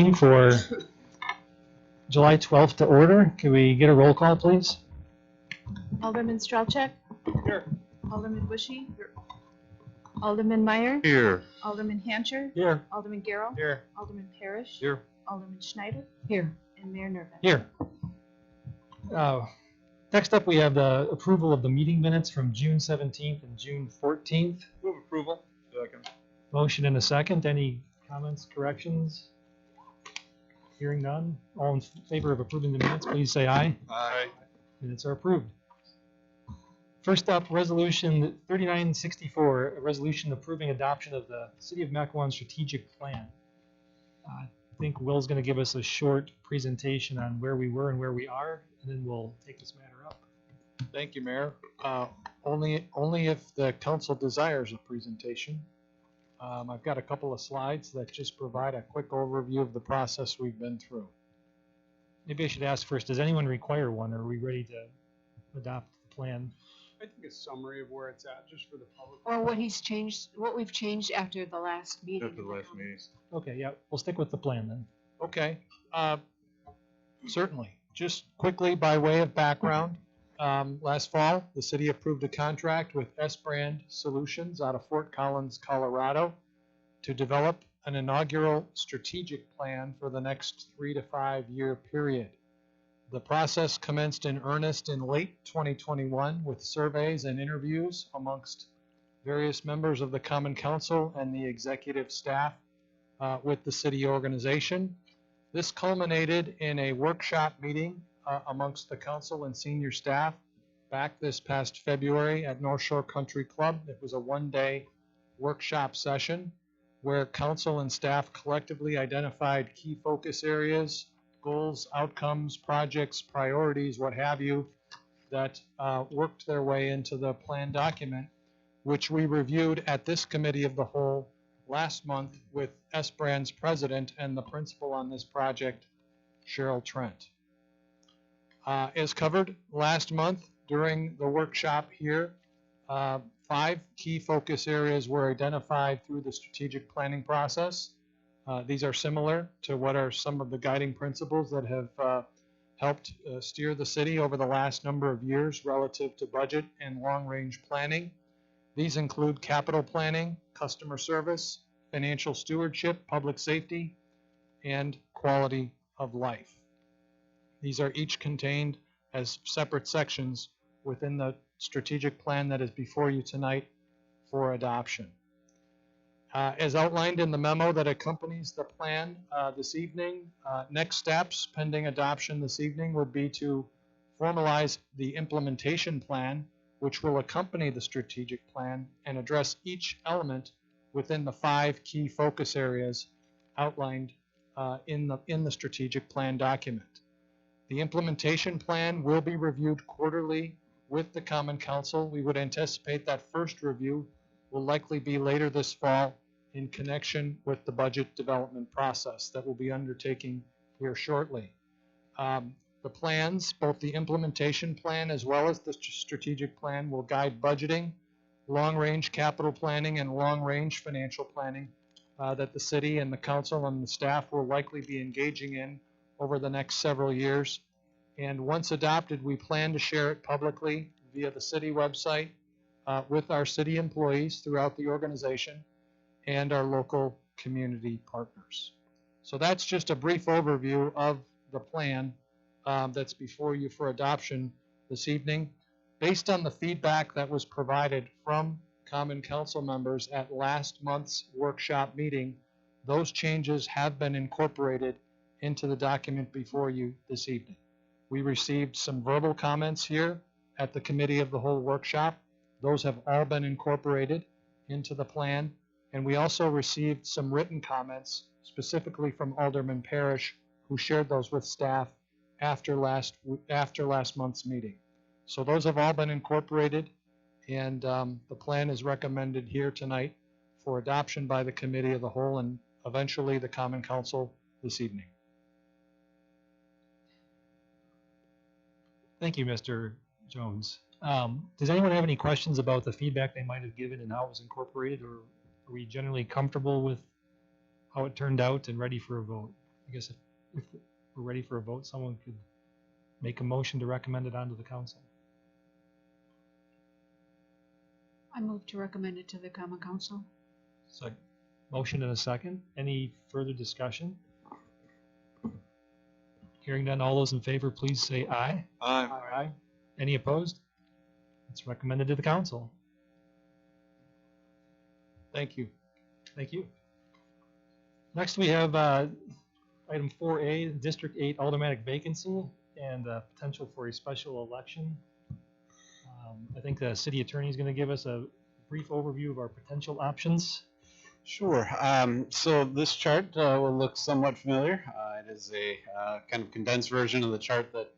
meeting for July 12th to order. Can we get a roll call, please? Alderman Strelchuk? Here. Alderman Bushy? Alderman Meyer? Here. Alderman Hancher? Here. Alderman Garrow? Here. Alderman Parrish? Here. Alderman Schneider? Here. And Mayor Nervin? Here. Next up, we have the approval of the meeting minutes from June 17th and June 14th. Move approval. Second. Motion and a second. Any comments, corrections? Hearing none. All in favor of approving the minutes, please say aye. Aye. Minutes are approved. First up, Resolution 3964, a resolution approving adoption of the City of Mequon strategic plan. I think Will's going to give us a short presentation on where we were and where we are, and then we'll take this matter up. Thank you, Mayor. Only if the council desires a presentation. I've got a couple of slides that just provide a quick overview of the process we've been through. Maybe I should ask first, does anyone require one? Or are we ready to adopt the plan? I think a summary of where it's at, just for the public. Or what he's changed, what we've changed after the last meeting. After the last meeting. Okay, yeah, we'll stick with the plan then. Okay, certainly. Just quickly by way of background, last fall, the city approved a contract with S-Brand Solutions out of Fort Collins, Colorado, to develop an inaugural strategic plan for the next 3 to 5 year period. The process commenced in earnest in late 2021 with surveys and interviews amongst various members of the Common Council and the executive staff with the city organization. This culminated in a workshop meeting amongst the council and senior staff back this past February at North Shore Country Club. It was a one-day workshop session where council and staff collectively identified key focus areas, goals, outcomes, projects, priorities, what have you, that worked their way into the plan document, which we reviewed at this committee of the whole last month with S-Brand's president and the principal on this project, Cheryl Trent. As covered last month during the workshop here, 5 key focus areas were identified through the strategic planning process. These are similar to what are some of the guiding principles that have helped steer the city over the last number of years relative to budget and long-range planning. These include capital planning, customer service, financial stewardship, public safety, and quality of life. These are each contained as separate sections within the strategic plan that is before you tonight for adoption. As outlined in the memo that accompanies the plan this evening, next steps pending adoption this evening would be to formalize the implementation plan, which will accompany the strategic plan and address each element within the 5 key focus areas outlined in the strategic plan document. The implementation plan will be reviewed quarterly with the Common Council. We would anticipate that first review will likely be later this fall in connection with the budget development process that we'll be undertaking here shortly. The plans, both the implementation plan as well as the strategic plan, will guide budgeting, long-range capital planning, and long-range financial planning that the city and the council and the staff will likely be engaging in over the next several years. And once adopted, we plan to share it publicly via the city website with our city employees throughout the organization and our local community partners. So that's just a brief overview of the plan that's before you for adoption this evening. Based on the feedback that was provided from Common Council members at last month's workshop meeting, those changes have been incorporated into the document before you this evening. We received some verbal comments here at the Committee of the Whole workshop. Those have all been incorporated into the plan. And we also received some written comments, specifically from Alderman Parrish, who shared those with staff after last month's meeting. So those have all been incorporated, and the plan is recommended here tonight for adoption by the Committee of the Whole and eventually the Common Council this evening. Thank you, Mr. Jones. Does anyone have any questions about the feedback they might have given and how it was incorporated, or are we generally comfortable with how it turned out and ready for a vote? I guess if we're ready for a vote, someone could make a motion to recommend it onto the council. I move to recommend it to the common council. So, motion and a second. Any further discussion? Hearing none, all those in favor, please say aye. Aye. Aye. Any opposed? It's recommended to the council. Thank you. Thank you. Next, we have item 4A, District 8 automatic vacancy and potential for a special election. I think the city attorney is going to give us a brief overview of our potential options. Sure. So this chart will look somewhat familiar. It is a kind of condensed version of the chart that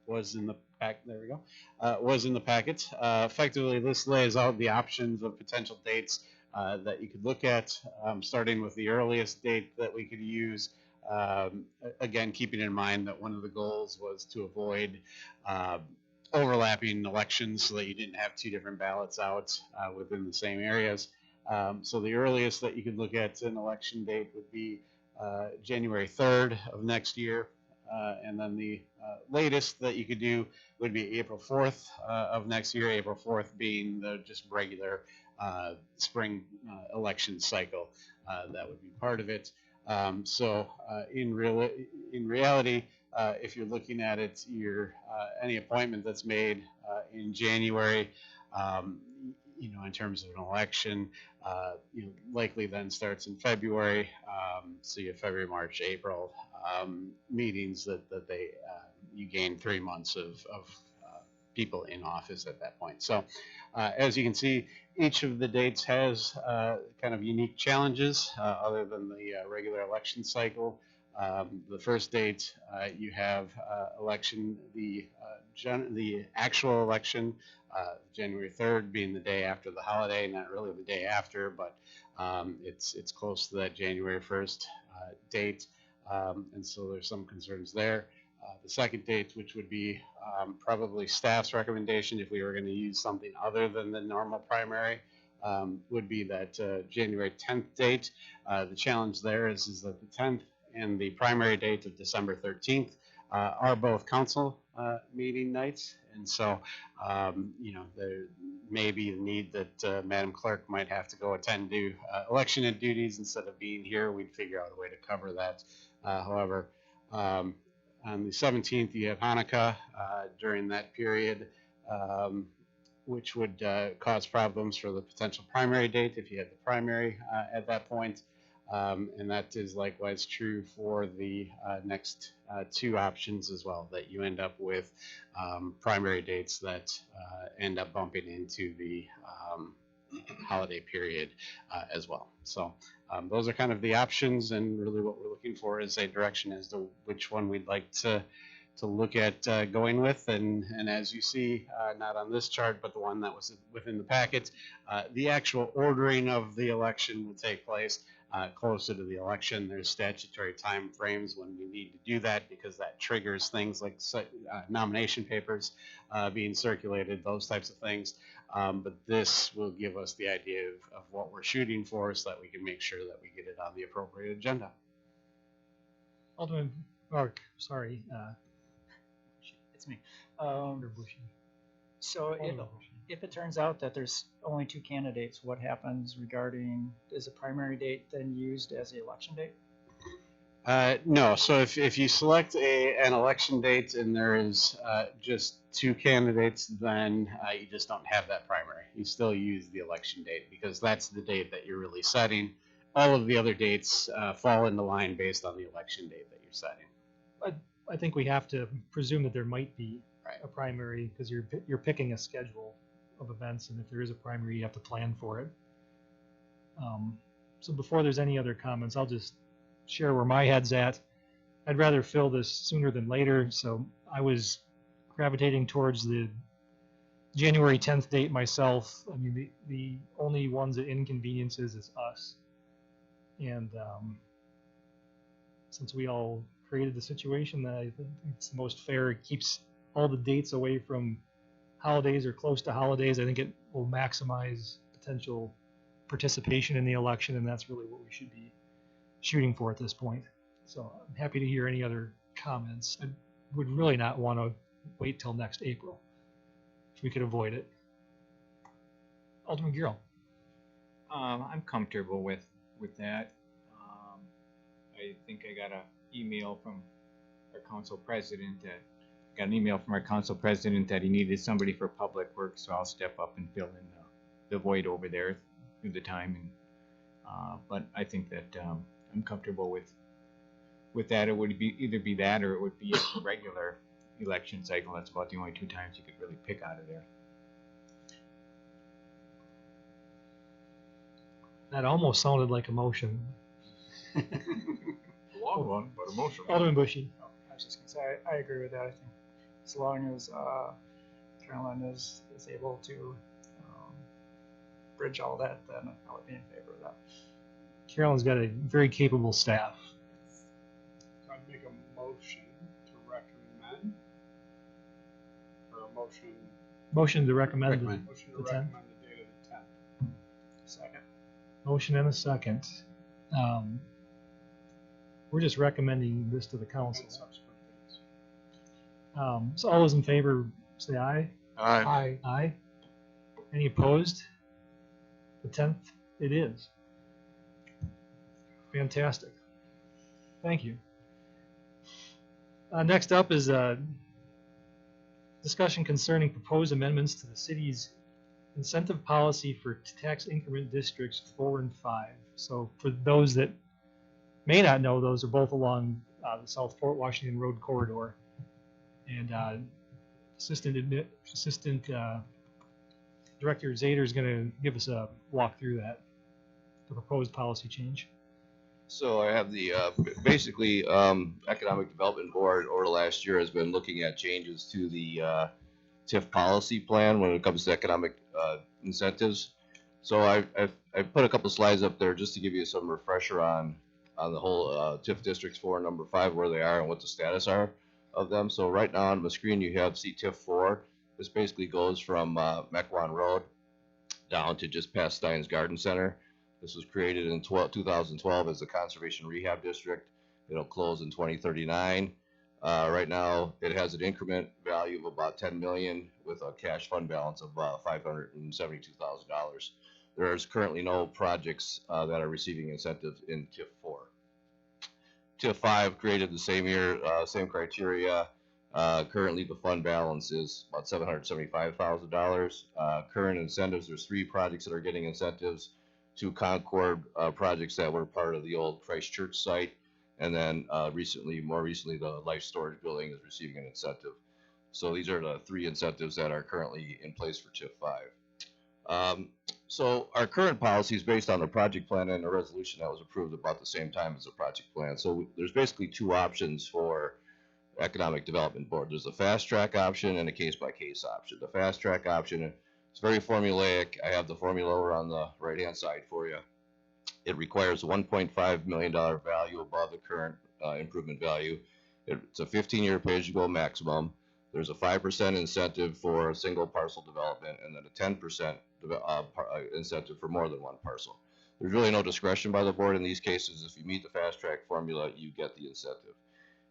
was in the pack. There we go. Was in the packet. Effectively, this lays out the options of potential dates that you could look at, starting with the earliest date that we could use. Again, keeping in mind that one of the goals was to avoid overlapping elections so that you didn't have two different ballots out within the same areas. So the earliest that you could look at an election date would be January 3rd of next year. And then the latest that you could do would be April 4th of next year, April 4th being the just regular spring election cycle. That would be part of it. So in reality, if you're looking at it, any appointment that's made in January, in terms of an election, likely then starts in February. So you have February, March, April meetings that you gain 3 months of people in office at that point. So as you can see, each of the dates has kind of unique challenges other than the regular election cycle. The first date you have election, the actual election, January 3rd being the day after the holiday, not really the day after, but it's close to that January 1st date, and so there's some concerns there. The second date, which would be probably staff's recommendation if we were going to use something other than the normal primary, would be that January 10th date. The challenge there is that the 10th and the primary date of December 13th are both council meeting nights, and so there may be a need that Madam Clerk might have to go attend to election duties instead of being here. We'd figure out a way to cover that. However, on the 17th, you have Hanukkah during that period, which would cause problems for the potential primary date if you had the primary at that point. And that is likewise true for the next two options as well, that you end up with primary dates that end up bumping into the holiday period as well. So those are kind of the options, and really what we're looking for is a direction as to which one we'd like to look at going with. And as you see, not on this chart, but the one that was within the packet, the actual ordering of the election will take place closer to the election. There's statutory time frames when we need to do that, because that triggers things like nomination papers being circulated, those types of things. But this will give us the idea of what we're shooting for, so that we can make sure that we get it on the appropriate agenda. Alderman, or sorry, It's me. Alder Bushy. So Alder Bushy. if it turns out that there's only two candidates, what happens regarding, is a primary date then used as the election date? No. So if you select an election date and there is just two candidates, then you just don't have that primary. You still use the election date, because that's the date that you're really setting. All of the other dates fall into line based on the election date that you're setting. I think we have to presume that there might be a primary, because you're picking a schedule of events, and if there is a primary, you have to plan for it. So before there's any other comments, I'll just share where my head's at. I'd rather fill this sooner than later, so I was gravitating towards the January 10th date myself. I mean, the only ones that inconveniences is us. And since we all created the situation, that I think it's the most fair. It keeps all the dates away from holidays or close to holidays. I think it will maximize potential participation in the election, and that's really what we should be shooting for at this point. So I'm happy to hear any other comments. I would really not want to wait till next April if we could avoid it. Alderman Giro. I'm comfortable with that. I think I got an email from our council president that he needed somebody for public works, so I'll step up and fill in the void over there through the time. And but I think that I'm comfortable with that. It would be either be that or it would be a regular election cycle. That's about the only two times you could really pick out of there. That almost sounded like a motion. A long one, but emotional. Alderman Bushy. I was just gonna say, I agree with that. I think as long as Carolyn is able to bridge all that, then I would be in favor of that. Carolyn's got a very capable staff. So I'd make a motion to recommend, or a motion, Motion to recommend. Recommend. motion to The 10th? recommend the date of the 10th. Second. Motion and a second. We're just recommending this to the council. And subsequent dates. So all those in favor say aye. Aye. Aye. Any opposed? The 10th, it is. Fantastic. Thank you. Next up is a discussion concerning proposed amendments to the city's incentive policy for tax increment districts 4 and 5. So for those that may not know, those are both along the South Fort Washington Road corridor. And Assistant Director Zader is going to give us a walk through that, the proposed policy change. So I have the, basically, Economic Development Board over the last year has been looking at changes to the TIF policy plan when it comes to economic incentives. So I put a couple slides up there just to give you some refresher on the whole TIF districts 4 and number 5, where they are and what the status are of them. So right now on the screen you have TIF 4. This basically goes from Mequon Road down to just past Stein's Garden Center. This was created in 2012 as a conservation rehab district. It'll close in 2039. Right now, it has an increment value of about 10 million with a cash fund balance of $572,000. There's currently no projects that are receiving incentives in TIF 4. TIF 5 created the same year, same criteria. Currently, the fund balance is about $775,000. Current incentives, there's 3 projects that are getting incentives. 2 Concord projects that were part of the old Christ Church site, and then more recently, the Life Storage Building is receiving an incentive. So these are the 3 incentives that are currently in place for TIF 5. So our current policy is based on the project plan and a resolution that was approved about the same time as the project plan. So there's basically 2 options for Economic Development Board. There's a fast track option and a case-by-case option. The fast track option, it's very formulaic. I have the formula over on the right-hand side for you. It requires $1.5 million value above the current improvement value. It's a 15-year pay-as-you-go maximum. There's a 5% incentive for a single parcel development, and then a 10% incentive for more than 1 parcel. There's really no discretion by the board in these cases. If you meet the fast track formula, you get the incentive.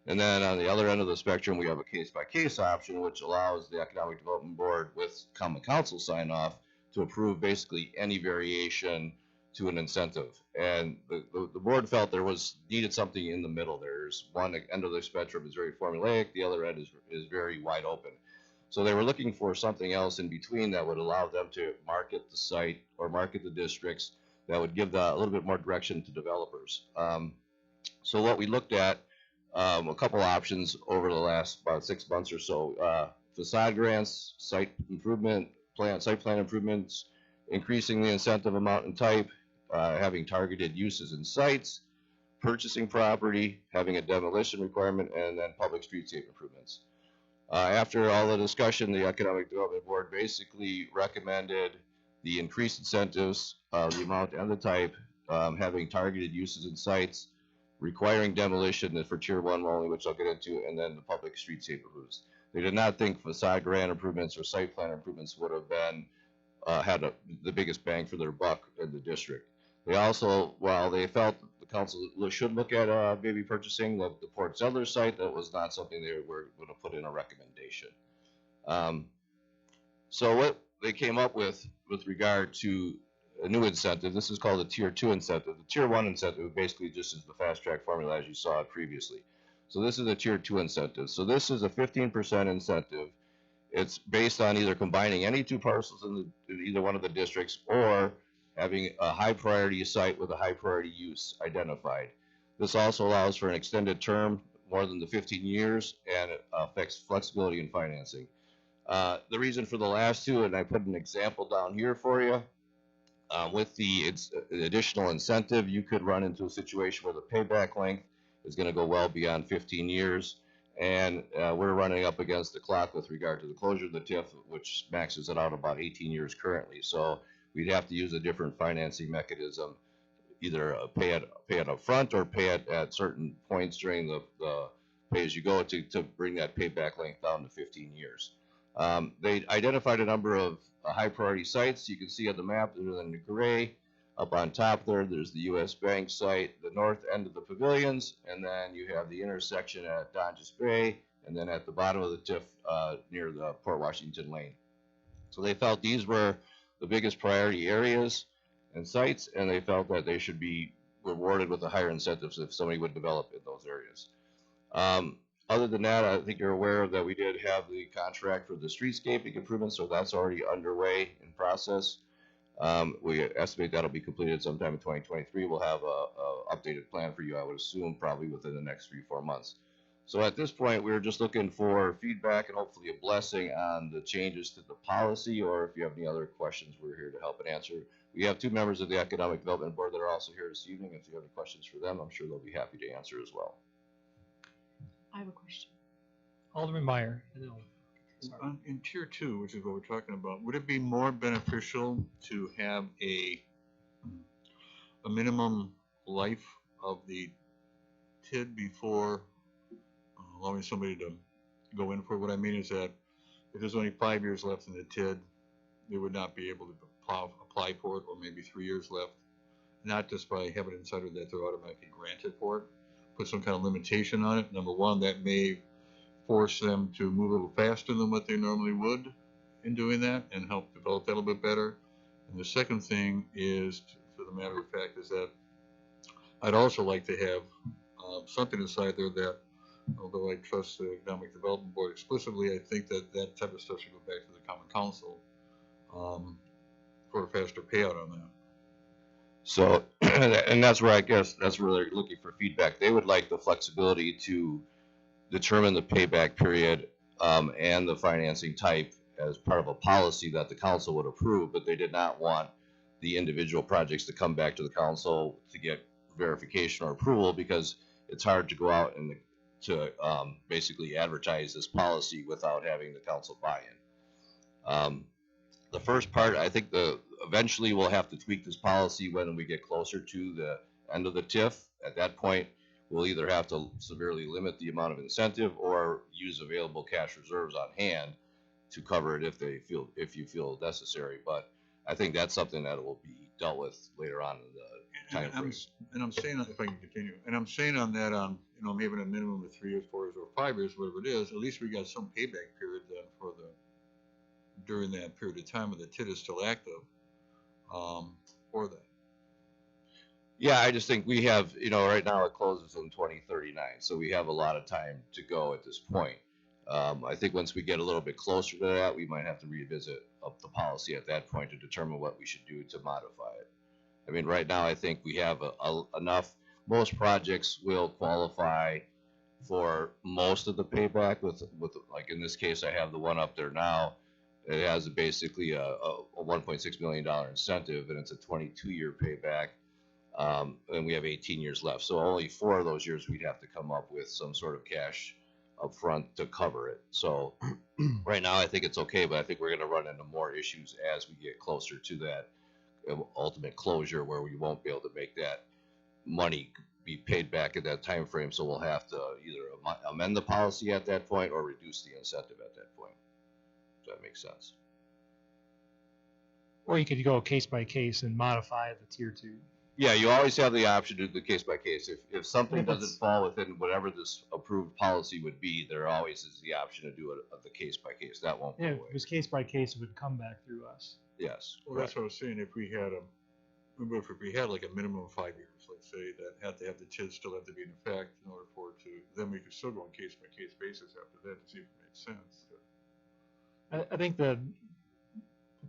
And then on the other end of the spectrum, we have a case-by-case option, which allows the Economic Development Board with common council sign-off to approve basically any variation to an incentive. And the board felt there was needed something in the middle. There's one end of the spectrum is very formulaic, the other end is very wide open. So they were looking for something else in between that would allow them to market the site or market the districts that would give a little bit more direction to developers. So what we looked at, a couple options over the last about 6 months or so. Facade grants, site plan improvements, increasing the incentive amount and type, having targeted uses in sites, purchasing property, having a demolition requirement, and then public streetscape improvements. After all the discussion, the Economic Development Board basically recommended the increased incentives, the amount and the type, having targeted uses in sites, requiring demolition for tier 1 only, which I'll get into, and then the public streetscape improvements. They did not think facade grant improvements or site plan improvements would have been the biggest bang for their buck in the district. They also, while they felt the council should look at maybe purchasing the Port Zeller site. That was not something they were going to put in a recommendation. So what they came up with regard to a new incentive, this is called a tier 2 incentive. The tier 1 incentive basically just is the fast track formula as you saw it previously. So this is a tier 2 incentive. So this is a 15% incentive. It's based on either combining any two parcels in either one of the districts or having a high priority site with a high priority use identified. This also allows for an extended term, more than the 15 years, and it affects flexibility in financing. The reason for the last two, and I put an example down here for you, with the additional incentive, you could run into a situation where the payback length is going to go well beyond 15 years. And we're running up against the clock with regard to the closure of the TIF, which maxes it out about 18 years currently. So we'd have to use a different financing mechanism, either pay it up front or pay it at certain points during the pay-as-you-go to bring that payback length down to 15 years. They identified a number of high priority sites. You can see on the map, they're in the gray. Up on top there's the US Bank site, the north end of the pavilions, and then you have the intersection at Donges Bay, and then at the bottom of the TIF near the Port Washington Lane. So they felt these were the biggest priority areas and sites, and they felt that they should be rewarded with the higher incentives if somebody would develop in those areas. Other than that, I think you're aware that we did have the contract for the streetscaping improvements, so that's already underway in process. We estimate that'll be completed sometime in 2023. We'll have a updated plan for you, I would assume, probably within the next 3-4 months. So at this point, we're just looking for feedback and hopefully a blessing on the changes to the policy, or if you have any other questions, we're here to help and answer. We have 2 members of the Economic Development Board that are also here this evening. If you have any questions for them, I'm sure they'll be happy to answer as well. I have a question. Alderman Meyer. And then In tier 2, which is what we're talking about, would it be more beneficial to have a minimum life of the TID before allowing somebody to go in for it? What I mean is that if there's only 5 years left in the TID, they would not be able to apply for it, or maybe 3 years left, not just by having it inside of that they're automatically granted for it. Put some kind of limitation on it. Number one, that may force them to move a little faster than what they normally would in doing that and help develop that a little bit better. And the second thing is, for the matter of fact, is that I'd also like to have something inside there that, although I trust the Economic Development Board explicitly, I think that that type of stuff should go back to the Common Council for a faster payout on that. So, and that's where I guess that's where they're looking for feedback. They would like the flexibility to determine the payback period and the financing type as part of a policy that the council would approve, but they did not want the individual projects to come back to the council to get verification or approval, because it's hard to go out and to basically advertise this policy without having the council buy-in. The first part, I think eventually we'll have to tweak this policy when we get closer to the end of the TIF. At that point, we'll either have to severely limit the amount of incentive or use available cash reserves on hand to cover it if you feel necessary. But I think that's something that will be dealt with later on in the time frame. And I'm saying, if I can continue, and I'm saying on that, maybe a minimum of 3 years, 4 years, or 5 years, whatever it is, at least we got some payback period then during that period of time when the TID is still active for that. Yeah, I just think we have, right now it closes in 2039, so we have a lot of time to go at this point. I think once we get a little bit closer to that, we might have to revisit up the policy at that point to determine what we should do to modify it. I mean, right now I think we have enough. Most projects will qualify for most of the payback with like in this case, I have the one up there now. It has basically a $1.6 million incentive, and it's a 22-year payback. And we have 18 years left. So only 4 of those years we'd have to come up with some sort of cash up front to cover it. So right now I think it's okay, but I think we're going to run into more issues as we get closer to that ultimate closure, where we won't be able to make that money be paid back at that time frame. So we'll have to either amend the policy at that point or reduce the incentive at that point. Does that make sense? or you could go case by case and modify the tier 2. Yeah, you always have the option to do the case by case. If something If doesn't it's- fall within whatever this approved policy would be, there always is the option to do it of the case by case. That won't go Yeah, away. if it was case by case, it would come back through us. Yes, Well, that's correct. what I was saying, if we had if we had like a minimum of 5 years, let's say, that had to have the TID still have to be in effect in order for it to, then we could still go on case by case basis after that to see if it makes sense. I think the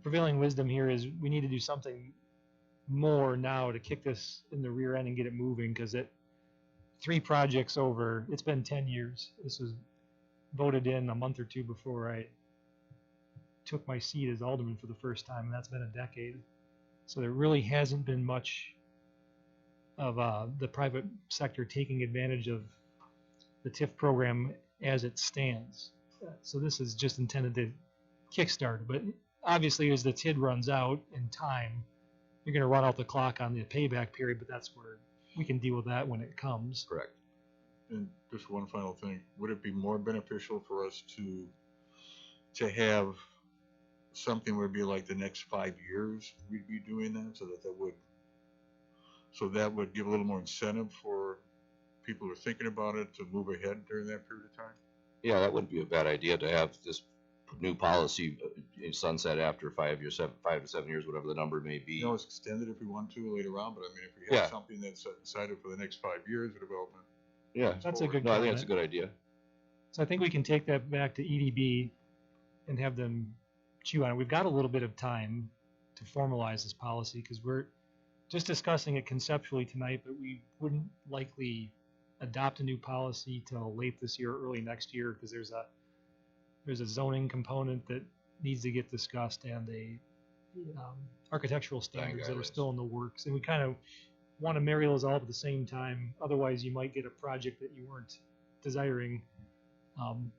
prevailing wisdom here is we need to do something more now to kick this in the rear end and get it moving, because 3 projects over, it's been 10 years. This was voted in a month or 2 before I took my seat as alderman for the first time, and that's been a decade. So there really hasn't been much of the private sector taking advantage of the TIF program as it stands. So this is just intended to kickstart, but obviously as the TID runs out in time, you're going to run out the clock on the payback period, but that's where we can deal with that when it comes. Correct. And just one final thing, would it be more beneficial for us to have something would be like the next 5 years we'd be doing that, so that would give a little more incentive for people who are thinking about it to move ahead during that period of time? Yeah, that wouldn't be a bad idea to have this new policy sunset after 5 years, 5 to 7 years, whatever the number may be. You know, it's extended if we want to later on, but I mean, if we have Yeah. something that's decided for the next 5 years of development. Yeah, That's a good no, I think comment. that's a good idea. So I think we can take that back to EDB and have them chew on it. We've got a little bit of time to formalize this policy because we're just discussing it conceptually tonight, but we wouldn't likely adopt a new policy till late this year, early next year, because there's a zoning component that needs to get discussed and the architectural standards that are guidelines. still in the works. And we kind of want to marry those all at the same time. Otherwise, you might get a project that you weren't desiring.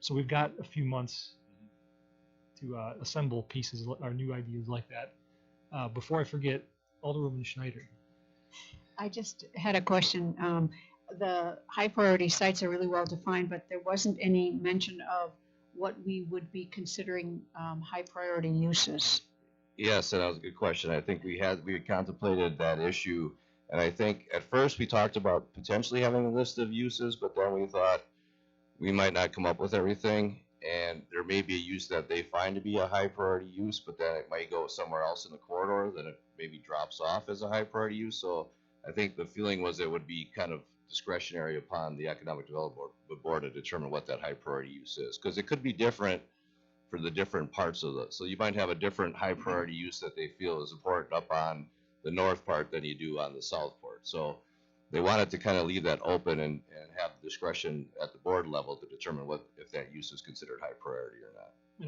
So we've got a few months to assemble pieces or new ideas like that. Before I forget, Alderwoman Schneider. I just had a question. The high priority sites are really well defined, but there wasn't any mention of what we would be considering high priority uses. Yes, and that was a good question. I think we had contemplated that issue, and I think at first we talked about potentially having a list of uses, but then we thought we might not come up with everything, and there may be a use that they find to be a high priority use, but then it might go somewhere else in the corridor, then it maybe drops off as a high priority use. So I think the feeling was it would be kind of discretionary upon the Economic Development Board to determine what that high priority use is, because it could be different for the different parts of the, so you might have a different high priority use that they feel is important up on the north part than you do on the south part. So they wanted to kind of leave that open and have discretion at the board level to determine if that use is considered high priority or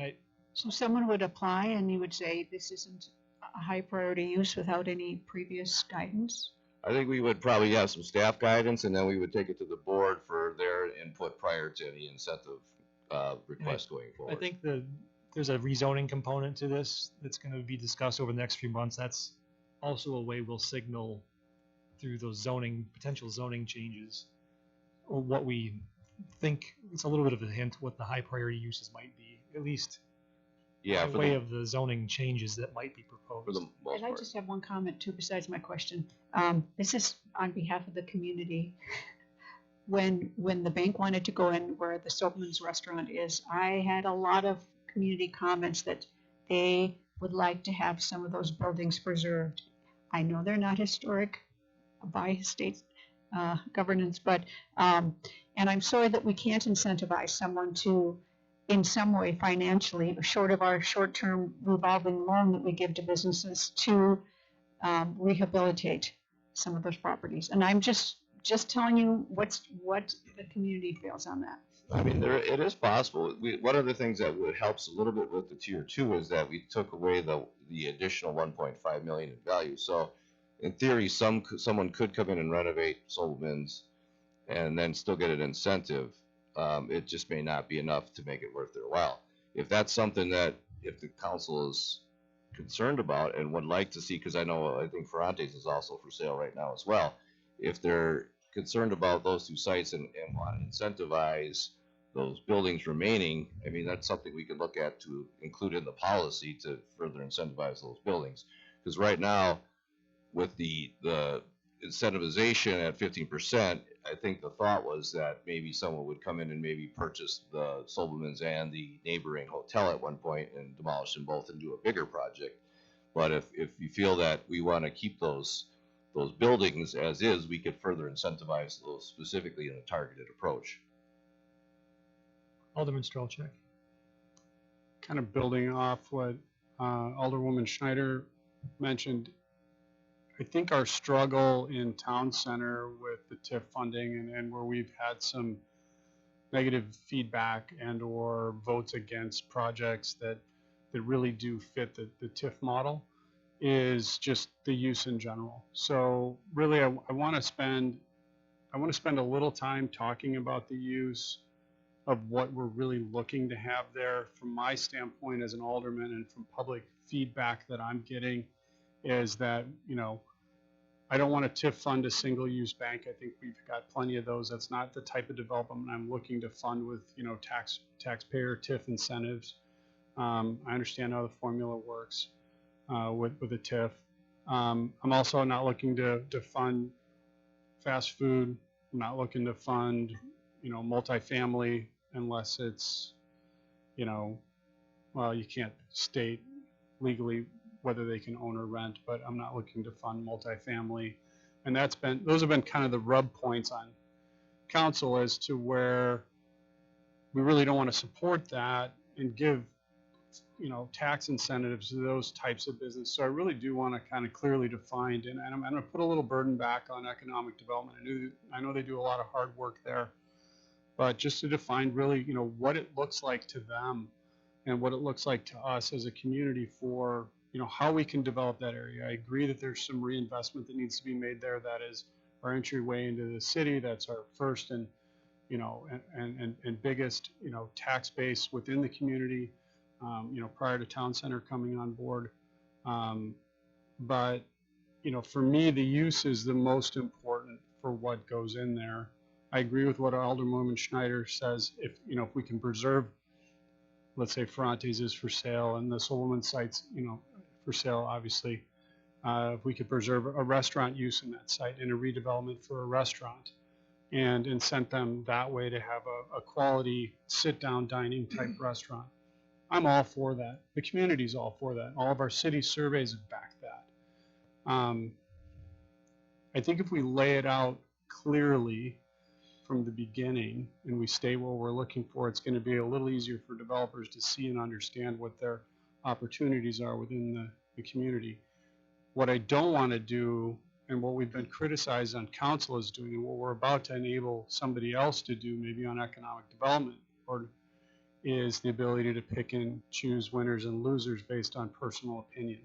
not. So someone would apply and you would say this isn't a high priority use without any previous guidance? I think we would probably have some staff guidance, and then we would take it to the board for their input prior to any incentive request going forward. I think there's a rezoning component to this that's going to be discussed over the next few months. That's also a way we'll signal through those potential zoning changes, or what we think. It's a little bit of a hint what the high priority uses might be, at least Yeah, by for way the, of the zoning changes that might be proposed. for the most And I part. just have one comment too, besides my question. This is on behalf of the community. When the bank wanted to go in where the Soapman's restaurant is, I had a lot of community comments that they would like to have some of those buildings preserved. I know they're not historic by state governance, but, and I'm sorry that we can't incentivize someone to, in some way financially, short of our short-term revolving loan that we give to businesses, to rehabilitate some of those properties. And I'm just telling you what the community feels on that. I mean, it is possible. One of the things that helps a little bit with the tier 2 is that we took away the additional 1.5 million in value. So in theory, someone could come in and renovate Solomons and then still get an incentive. It just may not be enough to make it worth their while. If that's something that, if the council is concerned about and would like to see, because I think Ferrante's is also for sale right now as well. If they're concerned about those 2 sites and want to incentivize those buildings remaining, I mean, that's something we could look at to include in the policy to further incentivize those buildings. Because right now, with incentivization at 15%, I think the thought was that maybe someone would come in and maybe purchase the Sobelmans and the neighboring hotel at one point and demolish them both and do a bigger project. But if you feel that we want to keep those buildings as is, we could further incentivize those specifically in a targeted approach. Alderman Strelchak. Kind of building off what Alderwoman Schneider mentioned, I think our struggle in town center with the TIF funding and where we've had some negative feedback and or votes against projects that really do fit the TIF model is just the use in general. So really, I want to spend a little time talking about the use of what we're really looking to have there. From my standpoint as an alderman and from public feedback that I'm getting is that, you know, I don't want to TIF fund a single-use bank. I think we've got plenty of those. That's not the type of development I'm looking to fund with, you know, taxpayer TIF incentives. I understand how the formula works with a TIF. I'm also not looking to fund fast food. I'm not looking to fund, you know, multifamily unless it's, you know, well, you can't state legally whether they can own or rent, but I'm not looking to fund multifamily. And those have been kind of the rub points on council as to where we really don't want to support that and give, you know, tax incentives to those types of business. So I really do want to kind of clearly define, and I'm going to put a little burden back on economic development. I know they do a lot of hard work there, but just to define really, you know, what it looks like to them and what it looks like to us as a community for, you know, how we can develop that area. I agree that there's some reinvestment that needs to be made there. That is our entryway into the city. That's our first and, you know, and biggest, you know, tax base within the community, you know, prior to town center coming on board. But, you know, for me, the use is the most important for what goes in there. I agree with what Alderwoman Schneider says. If, you know, if we can preserve, let's say Ferrante's is for sale and the Solomon site's, you know, for sale, obviously. If we could preserve a restaurant use in that site and a redevelopment for a restaurant and incent them that way to have a quality sit-down dining type restaurant. I'm all for that. The community's all for that. All of our city surveys have backed that. I think if we lay it out clearly from the beginning and we state what we're looking for, it's going to be a little easier for developers to see and understand what their opportunities are within the community. What I don't want to do, and what we've been criticized on council is doing, and what we're about to enable somebody else to do, maybe on economic development, or is the ability to pick and choose winners and losers based on personal opinion.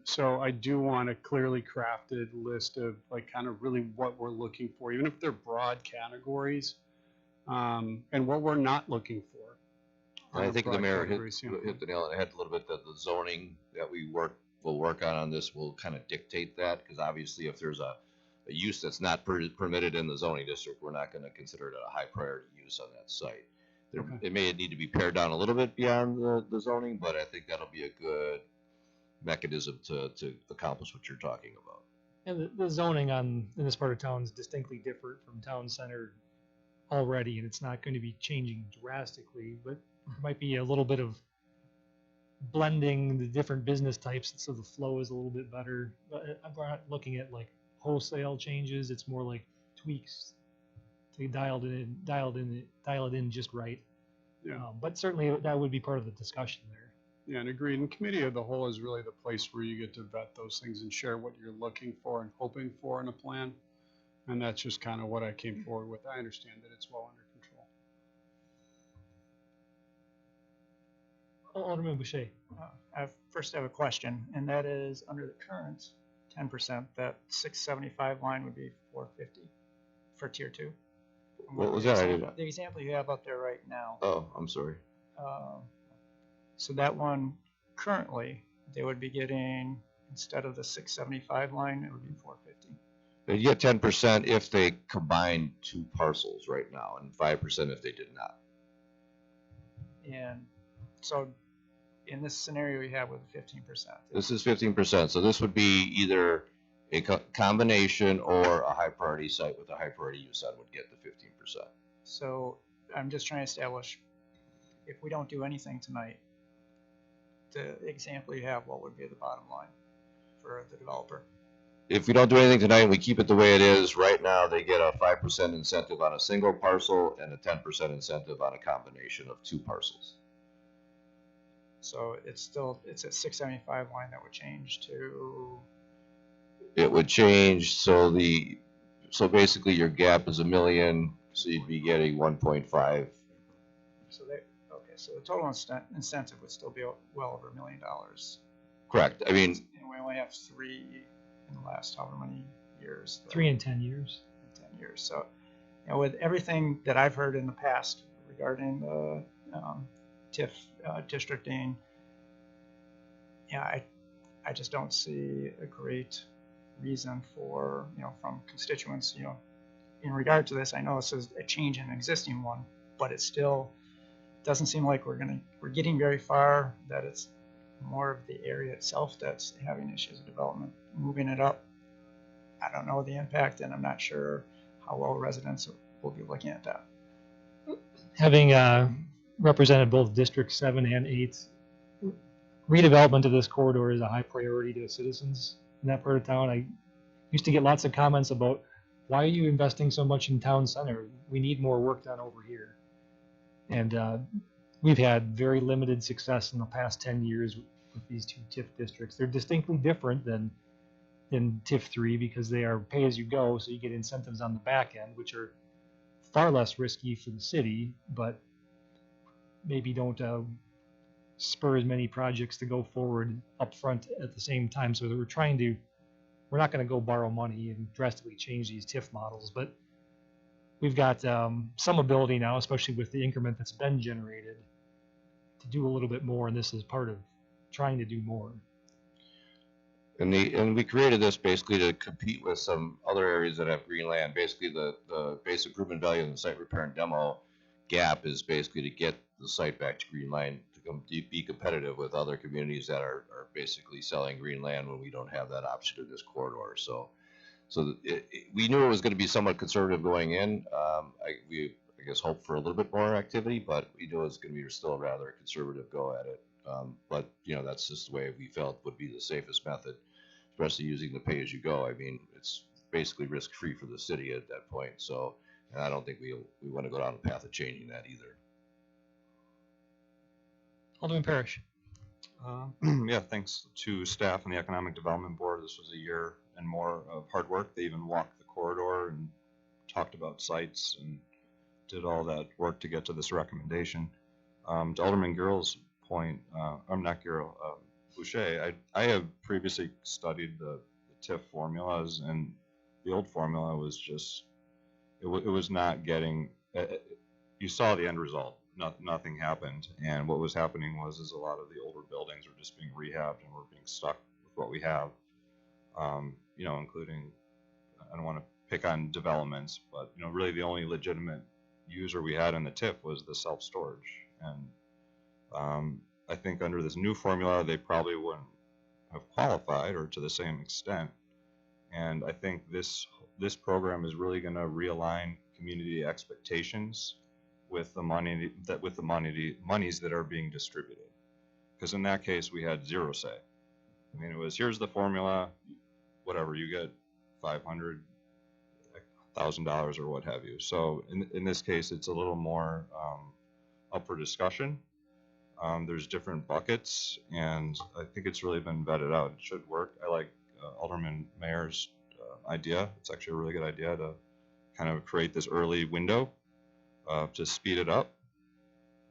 So I do want a clearly crafted list of like kind of really what we're looking for, even if they're broad categories, and what we're not looking for. I think the mayor hit hit the nail on the head a little bit, that the zoning that we'll work on this will kind of dictate that, because obviously if there's a use that's not permitted in the zoning district, we're not going to consider it a high priority use on that site. It may need to be pared down a little bit beyond the zoning, but I think that'll be a good mechanism to accomplish what you're talking about. And the zoning in this part of town is distinctly different from town center already, and it's not going to be changing drastically, but there might be a little bit of blending the different business types so the flow is a little bit better. But I'm not looking at like wholesale changes. It's more like tweaks to dial it in just right. Yeah. But certainly that would be part of the discussion there. Yeah, and agreed. And committee of the whole is really the place where you get to vet those things and share what you're looking for and hoping for in a plan. And that's just kind of what I came forward with. I understand that it's well under control. Alderman Boucher. I first have a question, and that is under the current 10%, that 675 line would be 450 for tier 2. What was that? The example you have up there right now. Oh, I'm sorry. So that one currently they would be getting, instead of the 675 line, it would be 450. They get 10% if they combine two parcels right now, and 5% if they did not. And so in this scenario we have with 15%. This is 15%, so this would be either A combination or a high priority site with a high priority use on would get the 15%. So I'm just trying to establish, if we don't do anything tonight, the example you have, what would be the bottom line for the developer? If we don't do anything tonight and we keep it the way it is, right now they get a 5% incentive on a single parcel and a 10% incentive on a combination of two parcels. So it's a 675 line that would change to, It would change, so basically your gap is $1 million, so you'd be getting 1.5. so the total incentive would still be well over $1 million. Correct. I mean, And we only have 3 in the last however many years. 3 and 10 years. 10 years. So, with everything that I've heard in the past regarding the TIF districting, I just don't see a great reason for, from constituents, in regard to this. I know this is a change in an existing one, but it still doesn't seem like we're getting very far, that it's more of the area itself that's having issues with development. Moving it up, I don't know the impact, and I'm not sure how well residents will be looking at that. Having represented both District 7 and 8, redevelopment of this corridor is a high priority to citizens in that part of town. I used to get lots of comments about, why are you investing so much in town center? We need more work done over here. And we've had very limited success in the past 10 years with these two TIF districts. They're distinctly different than TIF 3 because they are pay-as-you-go, so you get incentives on the back end, which are far less risky for the city, but maybe don't spur as many projects to go forward up front at the same time. So we're not going to go borrow money and drastically change these TIF models, but we've got some ability now, especially with the increment that's been generated, to do a little bit more, and this is part of trying to do more. And we created this basically to compete with some other areas that have green land. Basically, the base improvement value in the site repair and demo gap is basically to get the site back to green land, to be competitive with other communities that are basically selling green land when we don't have that option in this corridor. So we knew it was going to be somewhat conservative going in. We guess hope for a little bit more activity, but we knew it was going to be still a rather conservative go at it. But that's just the way we felt would be the safest method, especially using the pay-as-you-go. I mean, it's basically risk-free for the city at that point. So, and I don't think we want to go down the path of changing that either. Alderman Parrish. Yeah, thanks to staff and the Economic Development Board. This was a year and more of hard work. They even walked the corridor and talked about sites and did all that work to get to this recommendation. To Alderman Girl's point, I'm not Girl, Boucher, I have previously studied the TIF formulas, and the old formula was just, it was not getting, you saw the end result. Nothing happened, and what was happening was a lot of the older buildings were just being rehabbed, and we're being stuck with what we have. Including, I don't want to pick on developments, but really the only legitimate user we had in the TIF was the self-storage, and I think under this new formula they probably wouldn't have qualified, or to the same extent. And I think this program is really going to realign community expectations with the monies that are being distributed. Because in that case, we had zero say. I mean, it was, here's the formula, whatever, you get $500, $1,000 or what have you. So in this case, it's a little more up for discussion. There's different buckets, and I think it's really been vetted out. It should work. I like Alderman Mayer's idea. It's actually a really good idea to kind of create this early window to speed it up.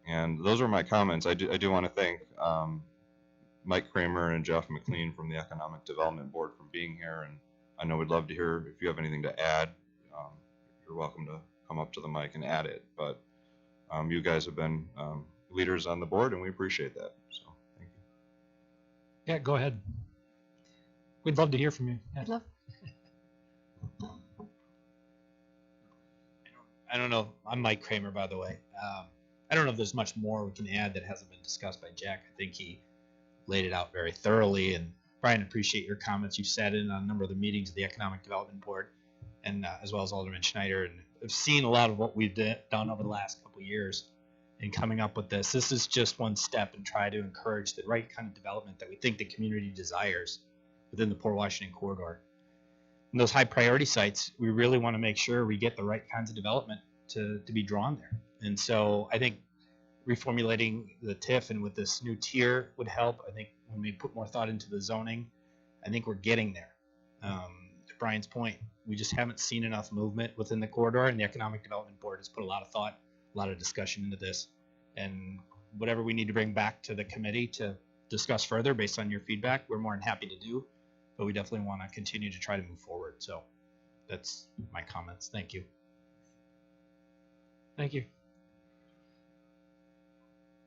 And those are my comments. I do want to thank Mike Kramer and Jeff McLean from the Economic Development Board for being here. And I know we'd love to hear if you have anything to add. You're welcome to come up to the mic and add it. But you guys have been leaders on the board, and we appreciate that. So thank you. Yeah, go ahead. We'd love to hear from you. Yeah. I'd love. I don't know. I'm Mike Kramer, by the way. I don't know if there's much more we can add that hasn't been discussed by Jack. I think he laid it out very thoroughly, and Brian, appreciate your comments. You've sat in on a number of the meetings of the Economic Development Board, and as well as Alderman Schneider, and I've seen a lot of what we've done over the last couple of years in coming up with this. This is just one step and try to encourage the right kind of development that we think the community desires within the Port Washington corridor. And those high priority sites, we really want to make sure we get the right kinds of development to be drawn there. And so I think reformulating the TIF and with this new tier would help. I think when we put more thought into the zoning, I think we're getting there. To Brian's point, we just haven't seen enough movement within the corridor, and the Economic Development Board has put a lot of thought, a lot of discussion into this. And whatever we need to bring back to the committee to discuss further based on your feedback, we're more than happy to do, but we definitely want to continue to try to move forward. So that's my comments. Thank you. Thank you.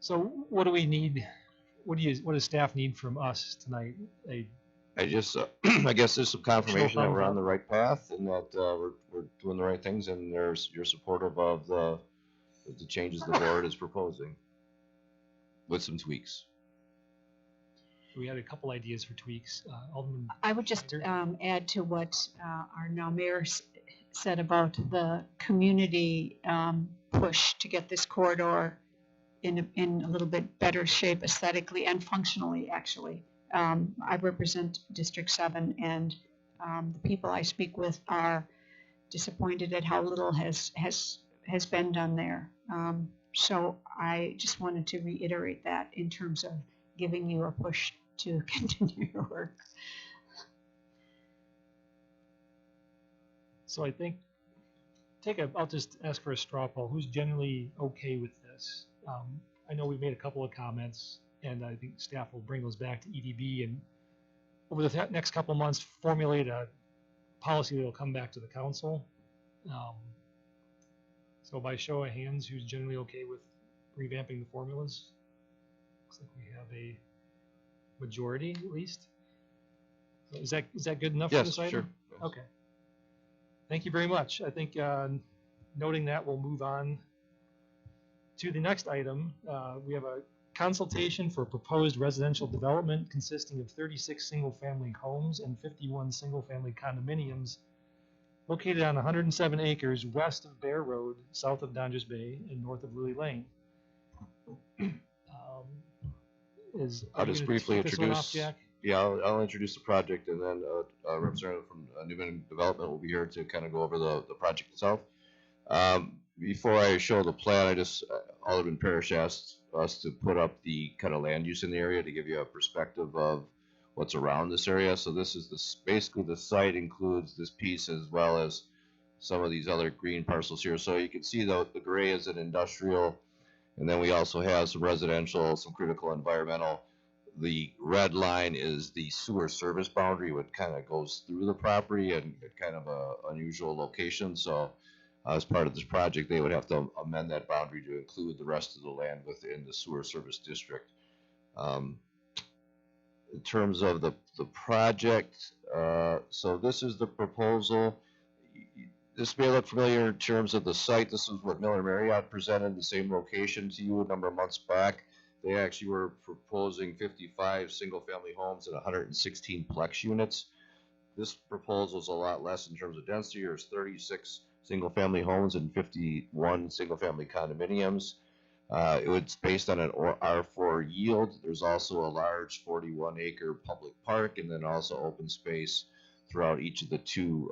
So what do we need? What does staff need from us tonight? I just, I guess there's some confirmation that we're thumbs on the right path and that we're doing the right things, and you're supportive of the changes the board is proposing with some tweaks. We had a couple ideas for tweaks. Alderman. I would just add to what our now mayor said about the community push to get this corridor in a little bit better shape aesthetically and functionally, actually. I represent District 7, and the people I speak with are disappointed at how little has been done there. So I just wanted to reiterate that in terms of giving you a push to continue your work. So I think I'll just ask for a straw poll. Who's generally okay with this? I know we've made a couple of comments, and I think staff will bring those back to EDB, and over the next couple of months formulate a policy that will come back to the council. So by show of hands, who's generally okay with revamping the formulas? Looks like we have a majority at least. So is that good enough for Yes, this item? sure. Yes. Okay. Thank you very much. I think noting that, we'll move on to the next item. We have a consultation for proposed residential development consisting of 36 single-family homes and 51 single-family condominiums located on 107 acres west of Bear Road, south of Dodgers Bay, and north of Lily Lane. I'll just briefly introduce. Jack? Yeah, I'll introduce the project, and then a representative from Newman Development will be here to kind of go over the project itself. Before I show the plan, Alderman Parrish asked us to put up the kind of land use in the area to give you a perspective of what's around this area. So this is basically the site includes this piece as well as some of these other green parcels here. So you can see the gray is an industrial, and then we also have some residential, some critical environmental. The red line is the sewer service boundary, which kind of goes through the property and kind of a unusual location. So as part of this project, they would have to amend that boundary to include the rest of the land within the sewer service district. In terms of the project, so this is the proposal. This may look familiar in terms of the site. This is what Miller Marriott presented, the same location to you a number of months back. They actually were proposing 55 single-family homes and 116 plex units. This proposal is a lot less in terms of density. There's 36 single-family homes and 51 single-family condominiums. It's based on an R4 yield. There's also a large 41-acre public park, and then also open space throughout each of the two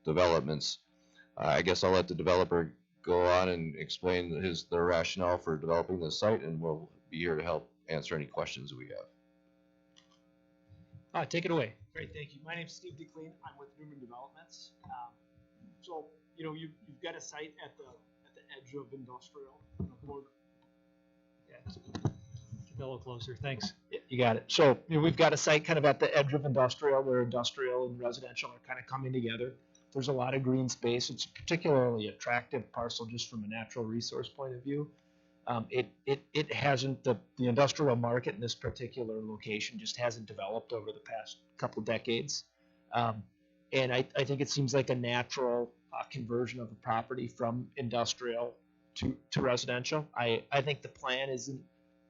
developments. I guess I'll let the developer go on and explain their rationale for developing the site, and we'll be here to help answer any questions that we have. Take it away. Great, thank you. My name's Steve DeClean. I'm with Newman Developments. So, you know, you've got a site at the edge of industrial. Yeah, keep that a little closer. Thanks. You got it. So, you know, we've got a site kind of at the edge of industrial where industrial and residential are kind of coming together. There's a lot of green space. It's a particularly attractive parcel just from a natural resource point of view. It hasn't, the industrial market in this particular location just hasn't developed over the past couple decades. And I think it seems like a natural conversion of the property from industrial to residential. I think the plan isn't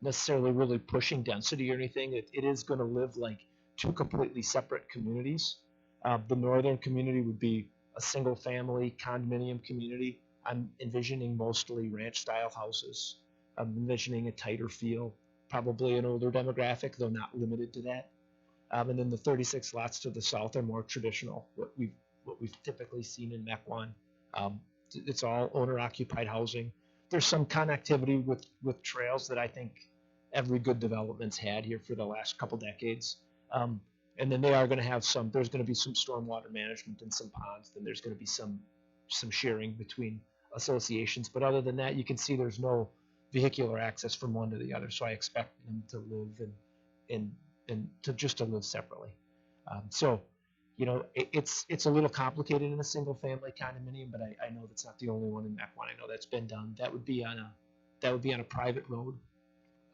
necessarily really pushing density or anything. It is going to live like two completely separate communities. The northern community would be a single-family condominium community. I'm envisioning mostly ranch-style houses. I'm envisioning a tighter feel, probably an older demographic, though not limited to that. And then the 36 lots to the south are more traditional, what we've typically seen in Mequon. It's all owner-occupied housing. There's some connectivity with trails that I think every good development's had here for the last couple decades. And then they are going to have there's going to be some stormwater management and some ponds. Then there's going to be some sharing between associations. But other than that, you can see there's no vehicular access from one to the other. So I expect them to live and to live separately. So, you know, it's a little complicated in a single family condominium, but I know that's not the only one in Mequon. I know that's been done. That would be on a private road.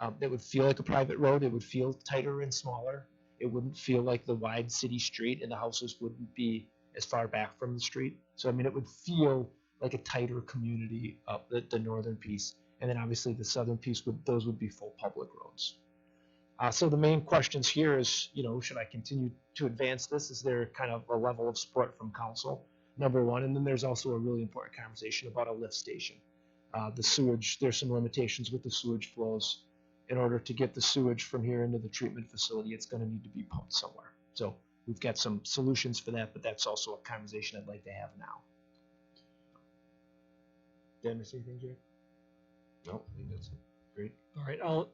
That would feel like a private road. It would feel tighter and smaller. It wouldn't feel like the wide city street, and the houses wouldn't be as far back from the street. So, I mean, it would feel like a tighter community up the northern piece. And then obviously the southern piece, those would be full public roads. So the main questions here is, you know, should I continue to advance this? Is there kind of a level of support from council? Number one. And then there's also a really important conversation about a lift station. The sewage, there's some limitations with the sewage flows. In order to get the sewage from here into the treatment facility, it's going to need to be pumped somewhere. So we've got some solutions for that, but that's also a conversation I'd like to have now. Did I miss anything, Jake? No, I think that's it. Great. All right, I'll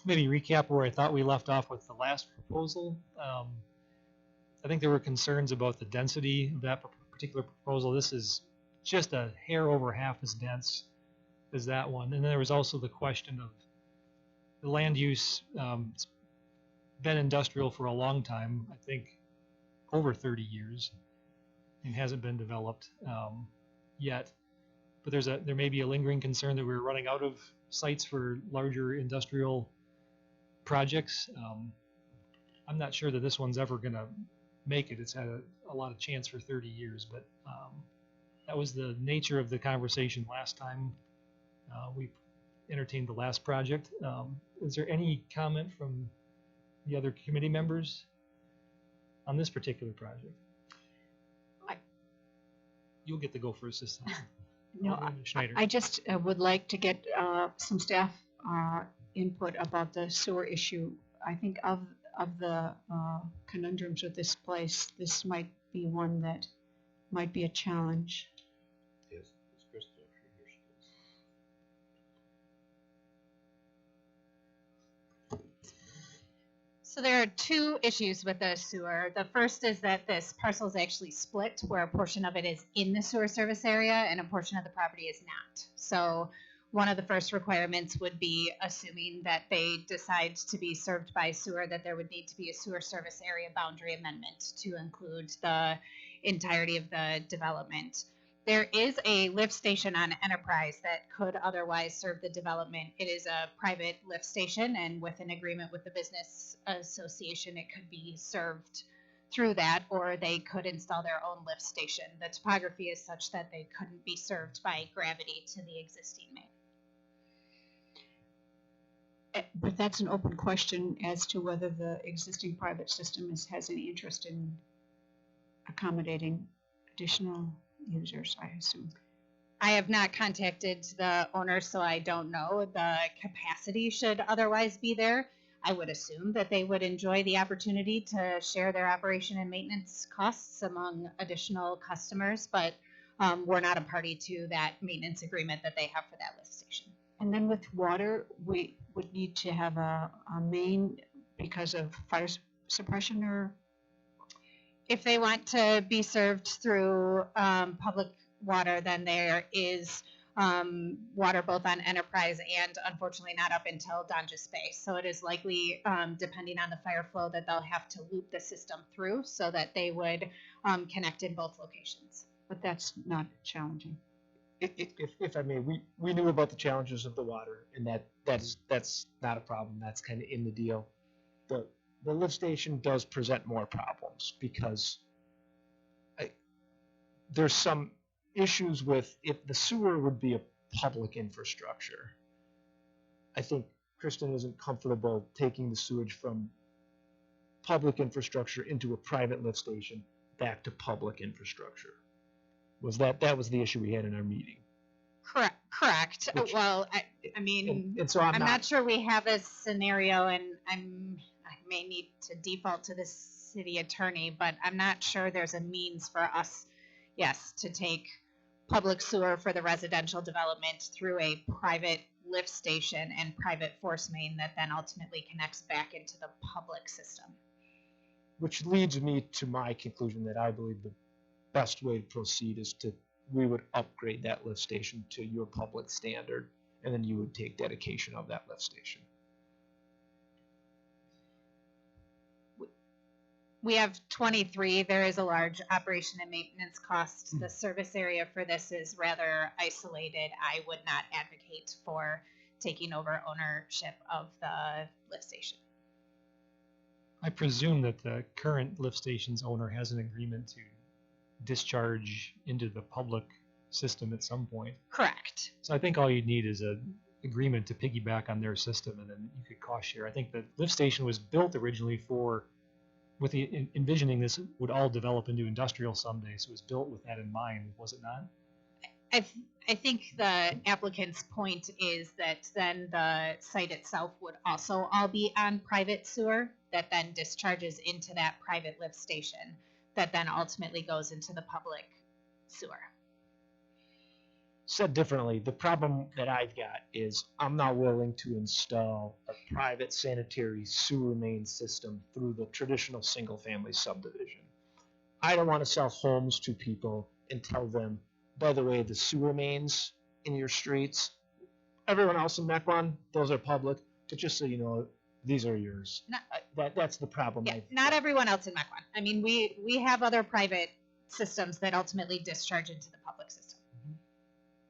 maybe recap where I thought we left off with the last proposal. I think there were concerns about the density of that particular proposal. This is just a hair over half as dense as that one. And then there was also the question of the land use. It's been industrial for a long time, I think over 30 years, and hasn't been developed yet. But there may be a lingering concern that we're running out of sites for larger industrial projects. I'm not sure that this one's ever going to make it. It's had a lot of chance for 30 years, but that was the nature of the conversation last time we entertained the last project. Is there any comment from the other committee members on this particular project? You'll get to go first this time. No, Schneider. I just would like to get some staff input about the sewer issue. I think of the conundrums with this place, this might be one that might be a challenge. Yes, it's Krista. Here she is. So there are two issues with the sewer. The first is that this parcel is actually split, where a portion of it is in the sewer service area and a portion of the property is not. So one of the first requirements would be, assuming that they decide to be served by sewer, that there would need to be a sewer service area boundary amendment to include the entirety of the development. There is a lift station on Enterprise that could otherwise serve the development. It is a private lift station, and with an agreement with the business association, it could be served through that, or they could install their own lift station. The topography is such that they couldn't be served by gravity to the existing main. But that's an open question as to whether the existing private system has any interest in accommodating additional users, I assume. I have not contacted the owner, so I don't know. The capacity should otherwise be there. I would assume that they would enjoy the opportunity to share their operation and maintenance costs among additional customers, but we're not a party to that maintenance agreement that they have for that lift station. And then with water, we would need to have a main because of fire suppression, or if they want to be served through public water, then there is water both on Enterprise and unfortunately not up until Donjas Bay. So it is likely, depending on the fire flow, that they'll have to loop the system through so that they would connect in both locations. But that's not challenging. If I may, we knew about the challenges of the water, and that's not a problem. That's kind of in the deal. The lift station does present more problems because there's some issues with, if the sewer would be a public infrastructure, I think Kristen isn't comfortable taking the sewage from public infrastructure into a private lift station back to public infrastructure. That was the issue we had in our meeting. Correct. Which- Well, I mean, And so I'm not sure we have a scenario, and I may need to default to the city attorney, but I'm not sure there's a means for us, yes, to take public sewer for the residential development through a private lift station and private force main that then ultimately connects back into the public system. Which leads me to my conclusion that I believe the best way to proceed is we would upgrade that lift station to your public standard, and then you would take dedication of that lift station. We have 23. There is a large operation and maintenance cost. The service area for this is rather isolated. I would not advocate for taking over ownership of the lift station. I presume that the current lift station's owner has an agreement to discharge into the public system at some point. Correct. So I think all you need is a agreement to piggyback on their system, and then you could cost share. I think the lift station was built originally with the envisioning this would all develop into industrial someday, so it was built with that in mind, was it not? I think the applicant's point is that then the site itself would also all be on private sewer that then discharges into that private lift station that then ultimately goes into the public sewer. Said differently, the problem that I've got is I'm not willing to install a private sanitary sewer main system through the traditional single-family subdivision. I don't want to sell homes to people and tell them, by the way, the sewer mains in your streets, everyone else in Mequon, those are public, but just so you know, these are yours. That's the problem. Yeah, not everyone else in Mequon. I mean, we have other private systems that ultimately discharge into the public system.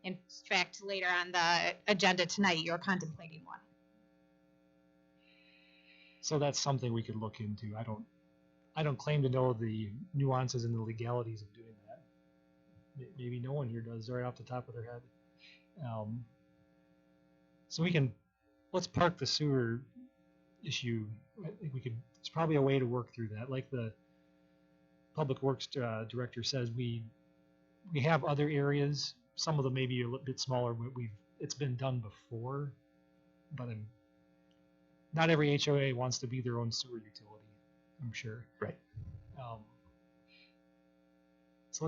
In fact, later on the agenda tonight, you're contemplating one. So that's something we could look into. I don't claim to know the nuances and the legalities of doing that. Maybe no one here does right off the top of their head. So let's park the sewer issue. I think it's probably a way to work through that. Like the Public Works Director says, we have other areas. Some of them may be a little bit smaller, but it's been done before. But not every HOA wants to be their own sewer utility, I'm sure. Right. So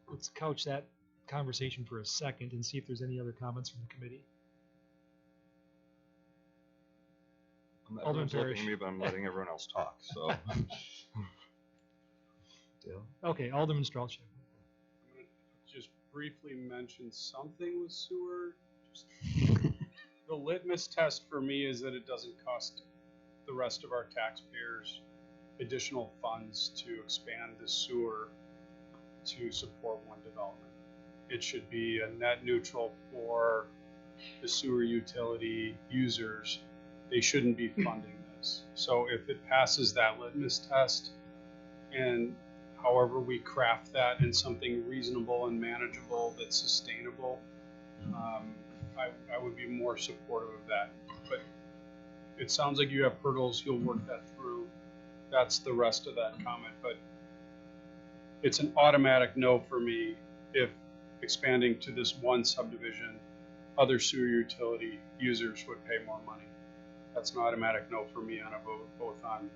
let's couch that conversation for a second and see if there's any other comments from the committee. Everyone's looking at me, but I'm letting everyone else talk, so. Okay, Alderman Strelchuk. I'm gonna just briefly mention something with sewer. Just the litmus test for me is that it doesn't cost the rest of our taxpayers additional funds to expand the sewer to support one development. It should be a net neutral for the sewer utility users. They shouldn't be funding this. So if it passes that litmus test, and however we craft that in something reasonable and manageable that's sustainable, I would be more supportive of that. But it sounds like you have hurdles, you'll work that through. That's the rest of that comment. But it's an automatic no for me if expanding to this one subdivision, other sewer utility users would pay more money. That's an automatic no for me on a vote, both on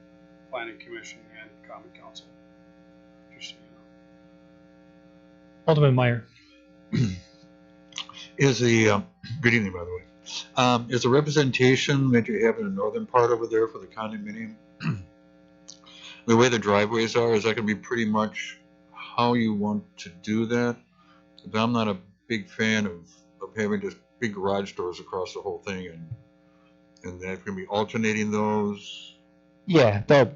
Planning Commission and Common Council. Just so you know. Alderman Meyer. Is the, good evening, by the way. Is the representation that you have in the northern part over there for the condominium, the way the driveways are, is that going to be pretty much how you want to do that? But I'm not a big fan of having just big garage doors across the whole thing, and that's going to be alternating those. Yeah, the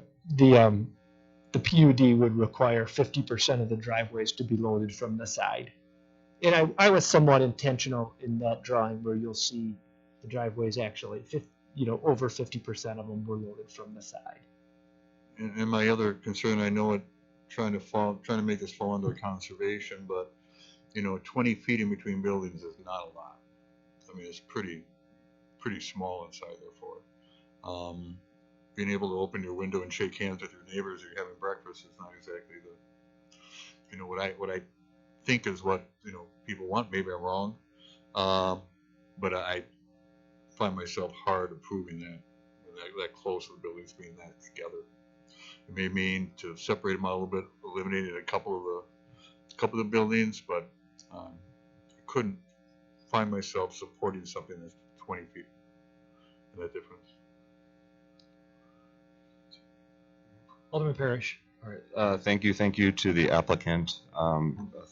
PUD would require 50% of the driveways to be loaded from the side. And I was somewhat intentional in that drawing where you'll see the driveways actually, over 50% of them were loaded from the side. And my other concern, I know it, trying to make this fall under conservation, but 20 feet in between buildings is not a lot. I mean, it's pretty small inside there for it. being able to open your window and shake hands with your neighbors or you're having breakfast is not exactly what I think is what, people want. Maybe I'm wrong. But I find myself hard approving that close to the buildings being that together. It may mean to separate them out a little bit, eliminating a couple of the buildings, but I couldn't find myself supporting something that's 20 feet in that difference. Alderman Parrish. All right, thank you to the applicant.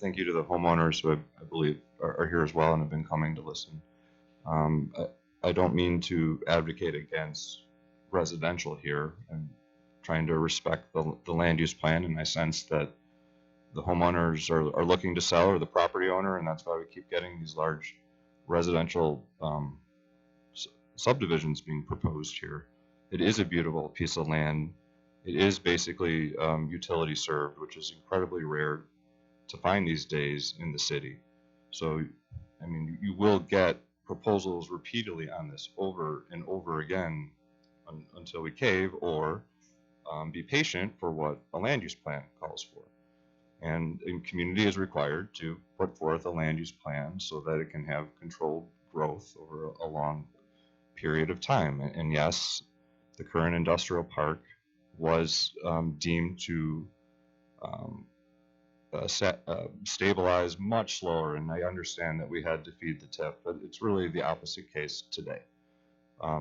Thank you to the homeowners who I believe are here as well and have been coming to listen. I don't mean to advocate against residential here. I'm trying to respect the land use plan, and I sense that the homeowners are looking to sell, or the property owner, and that's why we keep getting these large residential subdivisions being proposed here. It is a beautiful piece of land. It is basically utility served, which is incredibly rare to find these days in the city. So, I mean, you will get proposals repeatedly on this over and over again until we cave, or be patient for what a land use plan calls for. And the community is required to put forth a land use plan so that it can have controlled growth over a long period of time. And yes, the current industrial park was deemed to stabilize much slower, and I understand that we had to feed the TIF, but it's really the opposite case today.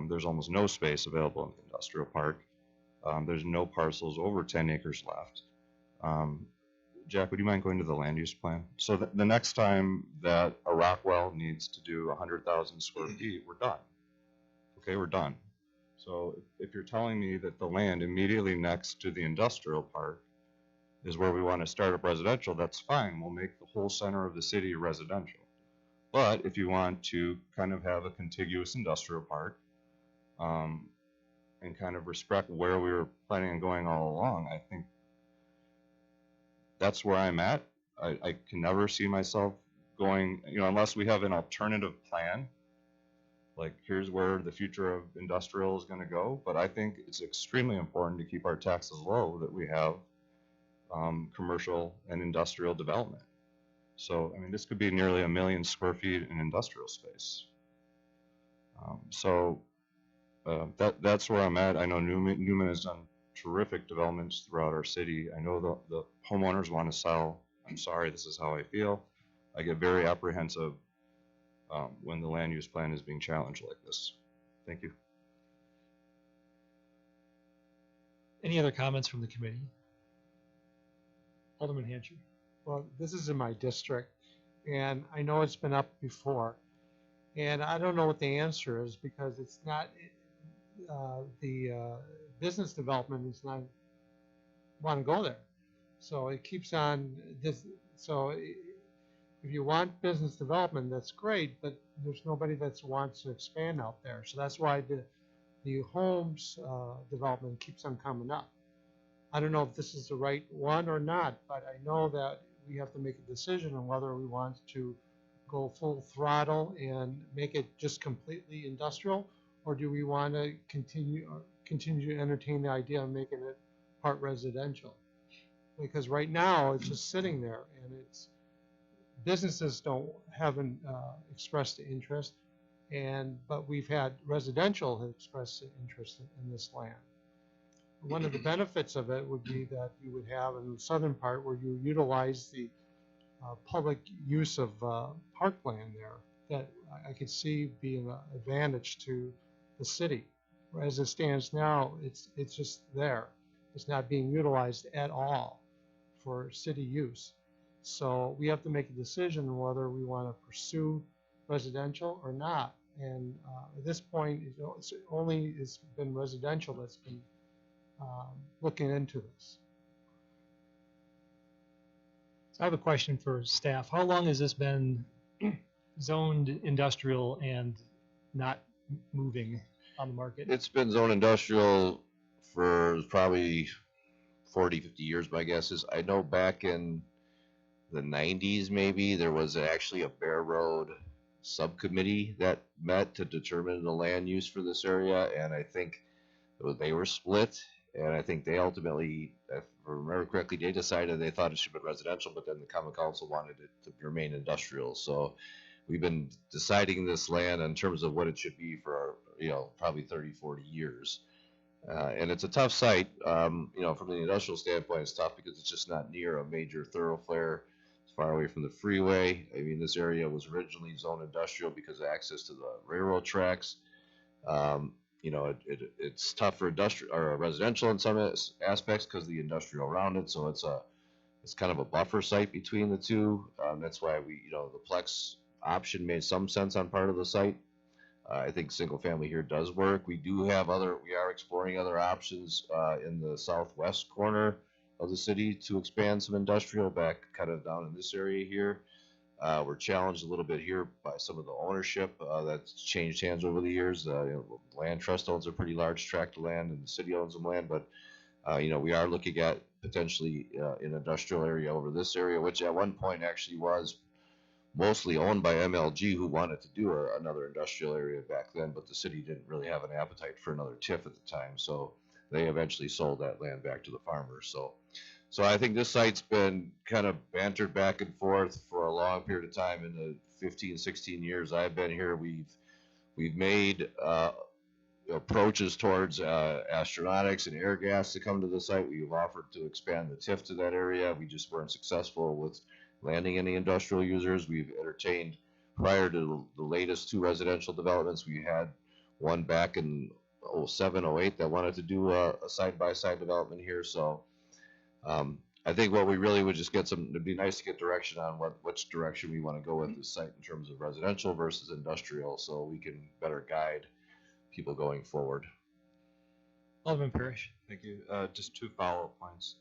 There's almost no space available in the industrial park. There's no parcels over 10 acres left. Jack, would you mind going to the land use plan? So the next time that a Rockwell needs to do 100,000 square feet, we're done. Okay, we're done. So if you're telling me that the land immediately next to the industrial park is where we want to start up residential, that's fine. We'll make the whole center of the city residential. But if you want to kind of have a contiguous industrial park, and kind of respect where we were planning on going all along, I think that's where I'm at. I can never see myself going, unless we have an alternative plan, like here's where the future of industrial is going to go. But I think it's extremely important to keep our taxes low, that we have commercial and industrial development. So, I mean, this could be nearly 1 million square feet in industrial space. That's where I'm at. I know Newman has done terrific developments throughout our city. I know the homeowners want to sell. I'm sorry, this is how I feel. I get very apprehensive when the land use plan is being challenged like this. Thank you. Any other comments from the committee? Alderman Hancher. Well, this is in my district, and I know it's been up before, and I don't know what the answer is, because it's not, the business development is not want to go there. So it keeps on this. So if you want business development, that's great, but there's nobody that wants to expand out there. So that's why the homes development keeps on coming up. I don't know if this is the right one or not, but I know that we have to make a decision on whether we want to go full throttle and make it just completely industrial, or do we want to continue to entertain the idea of making it part residential? Because right now it's just sitting there, and it's businesses haven't expressed interest, but we've had residential have expressed interest in this land. One of the benefits of it would be that you would have in the southern part where you utilize the public use of parkland there, that I could see being an advantage to the city. As it stands now, it's just there. It's not being utilized at all for city use. So we have to make a decision whether we want to pursue residential or not. And at this point, it's been residential that's been looking into this. So I have a question for staff. How long has this been zoned industrial and not moving on the market? It's been zone industrial for probably 40, 50 years, my guess is. I know back in the 90s, maybe, there was actually a Bear Road subcommittee that met to determine the land use for this area, and I think They were split, and I think they ultimately, if I remember correctly, they decided they thought it should be residential, but then the common council wanted it to remain industrial. So we've been deciding this land in terms of what it should be for, probably 30, 40 years. And it's a tough site, from the industrial standpoint, it's tough because it's just not near a major thoroughfare. It's far away from the freeway. I mean, this area was originally zoned industrial because of access to the railroad tracks. It's tough for industrial or residential in some aspects because of the industrial around it. So it's kind of a buffer site between the two. That's why the Plex option made some sense on part of the site. I think single family here does work. We are exploring other options in the southwest corner of the city to expand some industrial back kind of down in this area here. We're challenged a little bit here by some of the ownership that's changed hands over the years. Land trust owns a pretty large tract of land and the city owns some land, but we are looking at potentially an industrial area over this area, which at one point actually was mostly owned by MLG, who wanted to do another industrial area back then, but the city didn't really have an appetite for another TIF at the time, so they eventually sold that land back to the farmers. So I think this site's been kind of bantered back and forth for a long period of time. In the 15, 16 years I've been here, we've made approaches towards astronautics and air gas to come to the site. We've offered to expand the TIF to that area. We just weren't successful with landing any industrial users. We've entertained, prior to the latest two residential developments, we had one back in 07, 08 that wanted to do a side-by-side development here. So I think what we really would just it'd be nice to get direction on which direction we want to go with this site in terms of residential versus industrial, so we can better guide people going forward. Alderman Parrish. Thank you. Just two follow-up points.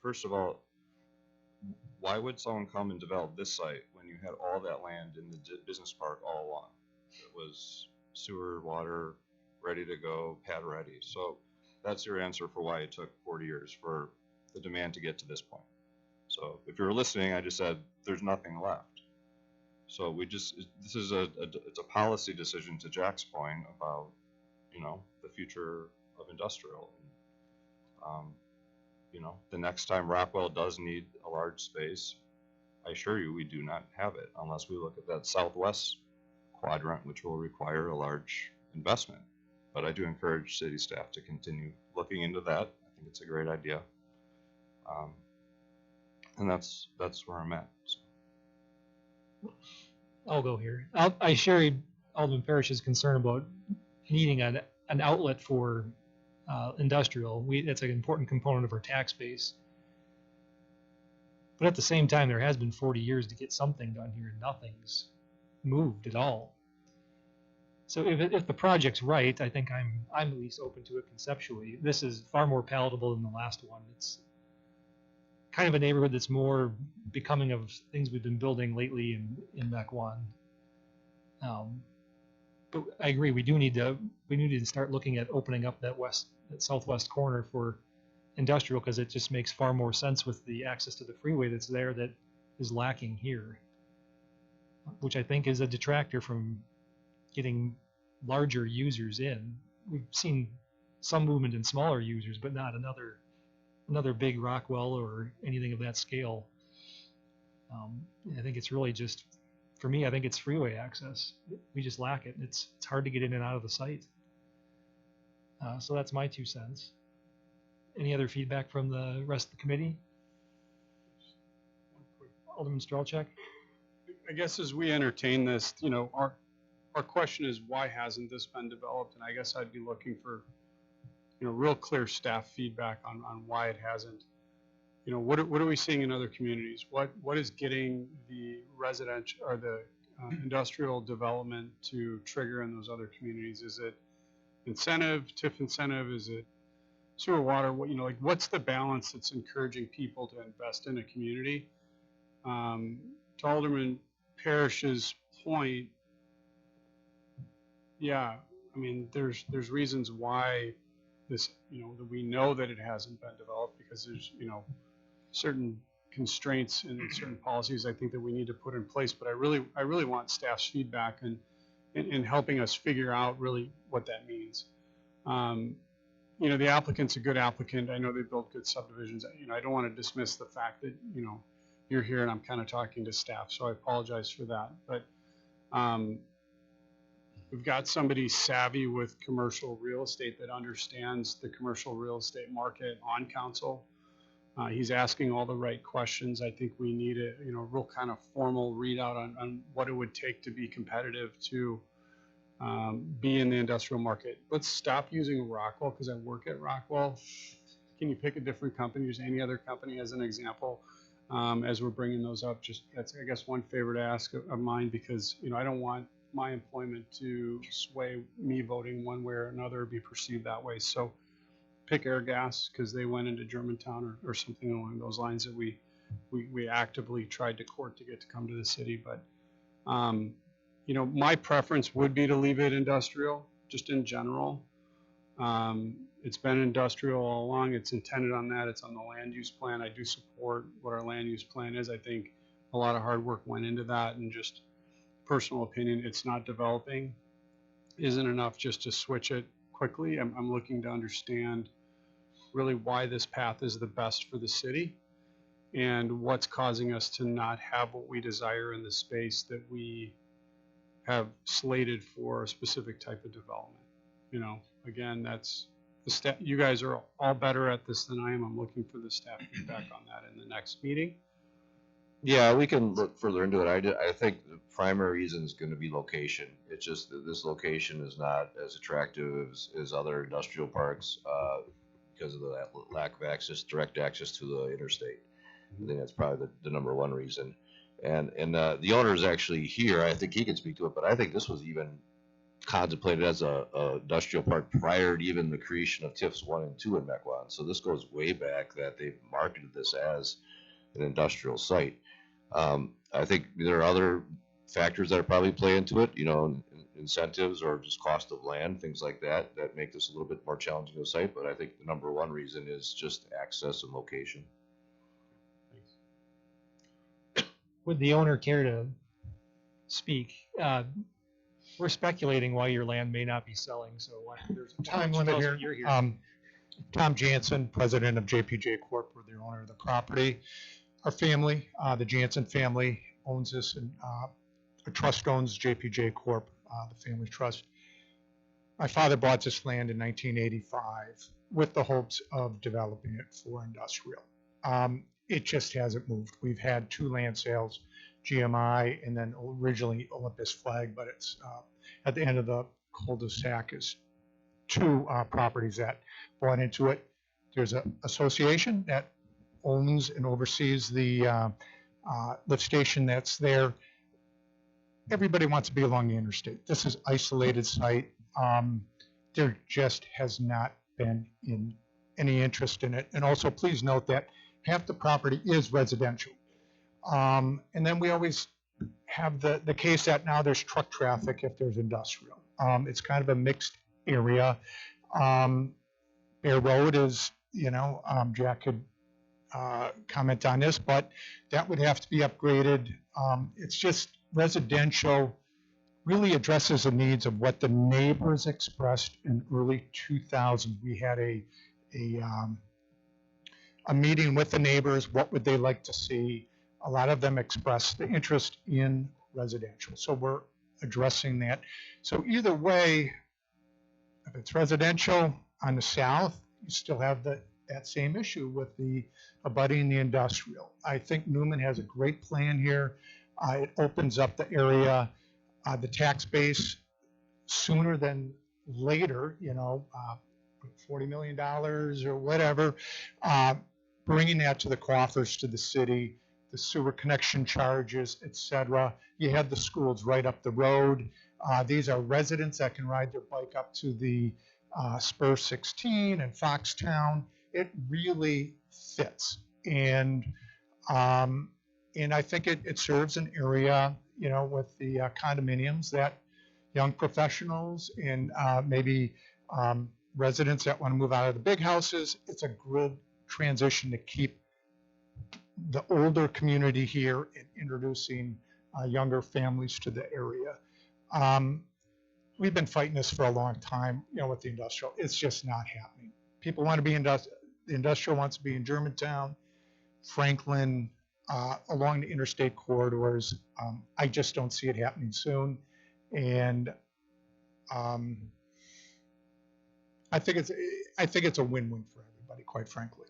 First of all, why would someone come and develop this site when you had all that land in the business park all along? It was sewer, water, ready to go, pad ready. So that's your answer for why it took 40 years for the demand to get to this point. So if you were listening, I just said there's nothing left. So this is it's a policy decision, to Jack's point about, the future of industrial. The next time Rockwell does need a large space, I assure you we do not have it unless we look at that southwest quadrant, which will require a large investment. But I do encourage city staff to continue looking into that. I think it's a great idea. And that's where I'm at. So. I'll go here. I share Alderman Parrish's concern about needing an outlet for industrial. That's an important component of our tax base. But at the same time, there has been 40 years to get something done here, and nothing's moved at all. So if the project's right, I think I'm at least open to it conceptually. This is far more palatable than the last one. It's kind of a neighborhood that's more becoming of things we've been building lately in Mequon. But I agree, we need to start looking at opening up that southwest corner for industrial, because it just makes far more sense with the access to the freeway that's there that is lacking here, which I think is a detractor from getting larger users in. We've seen some movement in smaller users, but not another big Rockwell or anything of that scale. I think it's really just, for me, I think it's freeway access. We just lack it. It's hard to get in and out of the site. So that's my 2 cents. Any other feedback from the rest of the committee? Alderman Strelchak? I guess as we entertain this, our question is, why hasn't this been developed? And I guess I'd be looking for, real clear staff feedback on why it hasn't. What are we seeing in other communities? What is getting the residential or the industrial development to trigger in those other communities? Is it incentive, TIF incentive? Is it sewer, water? What's the balance that's encouraging people to invest in a community? To Alderman Parrish's point, yeah, I mean, there's reasons why this, that we know that it hasn't been developed, because there's, certain constraints and certain policies I think that we need to put in place. But I really want staff's feedback in helping us figure out really what that means. you know, the applicant's a good applicant. I know they built good subdivisions. You know, I don't want to dismiss the fact that, you know, you're here and I'm kind of talking to staff, so I apologize for that. But we've got somebody savvy with commercial real estate that understands the commercial real estate market on council. He's asking all the right questions. I think we need a, you know, real kind of formal readout on what it would take to be competitive to be in the industrial market. Let's stop using Rockwell because I work at Rockwell. Can you pick a different company? Use any other company as an example as we're bringing those up? Just that's, I guess, one favor to ask of mine, because, you know, I don't want my employment to sway me voting one way or another, or be perceived that way. So pick Airgas because they went into Germantown or something along those lines that we actively tried to court to get to come to the city. But you know, my preference would be to leave it industrial, just in general. It's been industrial all along. It's intended on that. It's on the land use plan. I do support what our land use plan is. I think a lot of hard work went into that, and just personal opinion, it's not developing isn't enough just to switch it quickly. I'm looking to understand really why this path is the best for the city and what's causing us to not have what we desire in the space that we have slated for a specific type of development. You know, again, that's the staff. You guys are all better at this than I am. I'm looking for the staff feedback on that in the next meeting. Yeah, we can look further into it. I think the primary reason is going to be location. It's just that this location is not as attractive as other industrial parks because of the lack of access, direct access to the interstate. I think that's probably the number one reason. And the owner is actually here. I think he can speak to it, but I think this was even contemplated as a industrial park prior to even the creation of TIFs 1 and 2 in Mequon. So this goes way back that they've marketed this as an industrial site. I think there are other factors that are probably play into it, you know, incentives or just cost of land, things like that, that make this a little bit more challenging to site. But I think the number one reason is just access and location. Would the owner care to speak? We're speculating why your land may not be selling, so there's a Time why don't you limit tell us here. what you're here. Tom Jansen, president of JPJ Corp, we're the owner of the property. Our family, the Jansen family, owns this, and a trust owns JPJ Corp, the family trust. My father bought this land in 1985 with the hopes of developing it for industrial. It just hasn't moved. We've had 2 land sales, GMI, and then originally Olympus Flag, but it's at the end of the cul-de-sac is 2 properties that bought into it. There's an association that owns and oversees the lift station that's there. Everybody wants to be along the interstate. This is isolated site. There just has not been any interest in it. And also, please note that half the property is residential. And then we always have the case that now there's truck traffic if there's industrial. It's kind of a mixed area. Bear Road is, you know, Jack could comment on this, but that would have to be upgraded. It's just residential, really addresses the needs of what the neighbors expressed in early 2000s. We had a meeting with the neighbors. What would they like to see? A lot of them expressed the interest in residential. So we're addressing that. So either way, if it's residential on the south, you still have that same issue with the abutting the industrial. I think Newman has a great plan here. It opens up the area, the tax base sooner than later, you know, $40 million or whatever, bringing that to the coffers, to the city, the sewer connection charges, etc. You have the schools right up the road. These are residents that can ride their bike up to the Spur 16 and Foxtown. It really fits. And I think it serves an area, you know, with the condominiums that young professionals and maybe residents that want to move out of the big houses. It's a good transition to keep the older community here and introducing younger families to the area. We've been fighting this for a long time, you know, with the industrial. It's just not happening. people want to be the industrial wants to be in Germantown, Franklin, along the interstate corridors. I just don't see it happening soon. And I think it's a win-win for everybody, quite frankly.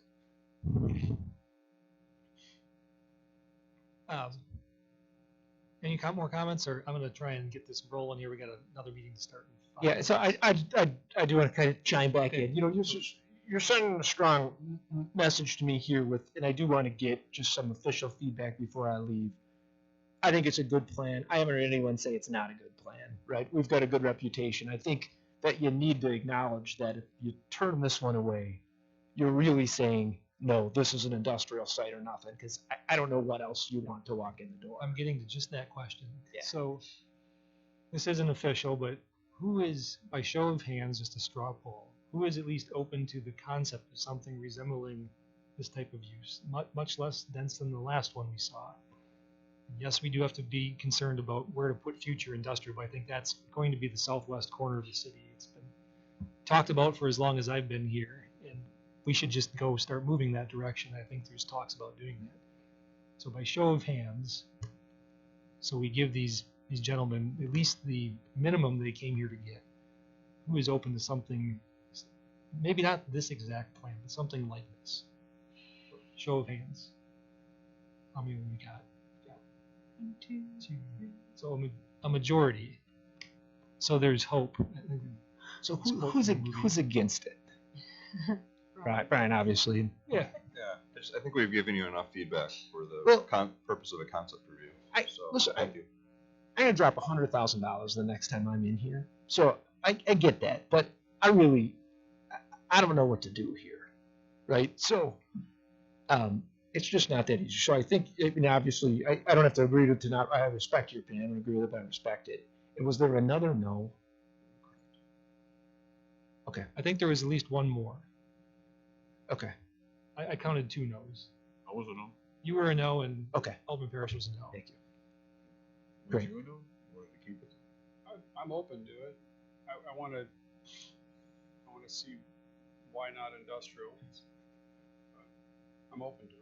Any more comments, or I'm going to try and get this rolling here. We got another meeting to start. In 5 Yeah, so I do want to kind of chime back Okay. in. You know, you're sending a strong message to me here with, and I do want to get just some official feedback before I leave. I think it's a good plan. I haven't heard anyone say it's not a good plan, right? We've got a good reputation. I think that you need to acknowledge that if you turn this one away, you're really saying, no, this is an industrial site or nothing, because I don't know what else you want to walk in the door. I'm getting to just that question. Yeah. So this isn't official, but who is, by show of hands, just a straw poll, who is at least open to the concept of something resembling this type of use, much less dense than the last one we saw? Yes, we do have to be concerned about where to put future industrial, but I think that's going to be the southwest corner of the city. It's been talked about for as long as I've been here, and we should just go start moving that direction. I think there's talks about doing that. So by show of hands, so we give these gentlemen at least the minimum they came here to get. Who is open to something, maybe not this exact plan, but something like this? Show of hands. How many we got? Two. So a majority. So there's hope. So who's against it? Right, Brian, obviously. Yeah. Yeah, I think we've given you enough feedback for the Well, purpose of a concept review. So, listen, thank you. I'm gonna drop $100,000 the next time I'm in here. So I get that, but I don't know what to do here, right? So it's just not that easy. So I think, I mean, obviously, I don't have to agree to not. I respect your opinion. I don't agree with it, but I respect it. And was there another no? Okay. I think there was at least one more. Okay. I counted 2 no's. I was a no. You were a no, and Okay. Alderman Parrish was a no. Thank you. Was Great. you a no? Wanted to keep it? I'm open to it. I want to see why not industrial. I'm open to it.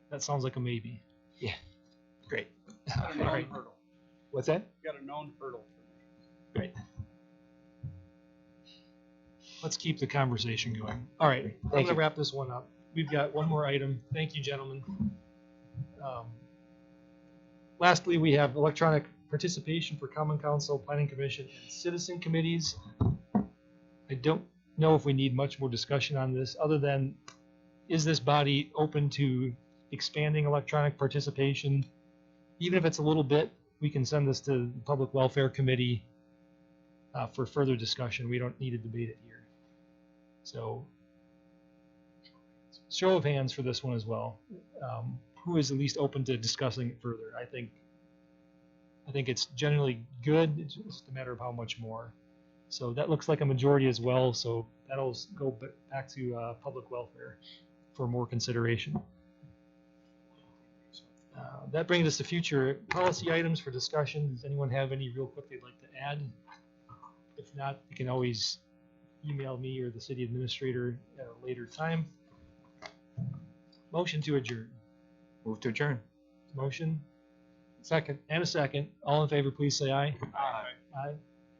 That sounds like a maybe. Great. Got a All known right. hurdle. What's that? Got a known hurdle for me. Great. Let's keep the conversation going. All right, I'm Thank gonna you. wrap this one up. We've got one more item. Thank you, gentlemen. Lastly, we have electronic participation for Common Council, Planning Commission, and citizen committees. I don't know if we need much more discussion on this, other than, is this body open to expanding electronic participation? Even if it's a little bit, we can send this to the Public Welfare Committee for further discussion. We don't need to debate it here. So, show of hands for this one as well. Who is at least open to discussing it further? I think it's generally good. It's just a matter of how much more. So that looks like a majority as well. So that'll go back to public welfare for more consideration. That brings us to future policy items for discussion. Does anyone have any real quick they'd like to add? If not, you can always email me or the city administrator at a later time. Motion to adjourn. Move to adjourn. Motion. Second. And a second. All in favor, please say aye. Aye. Aye.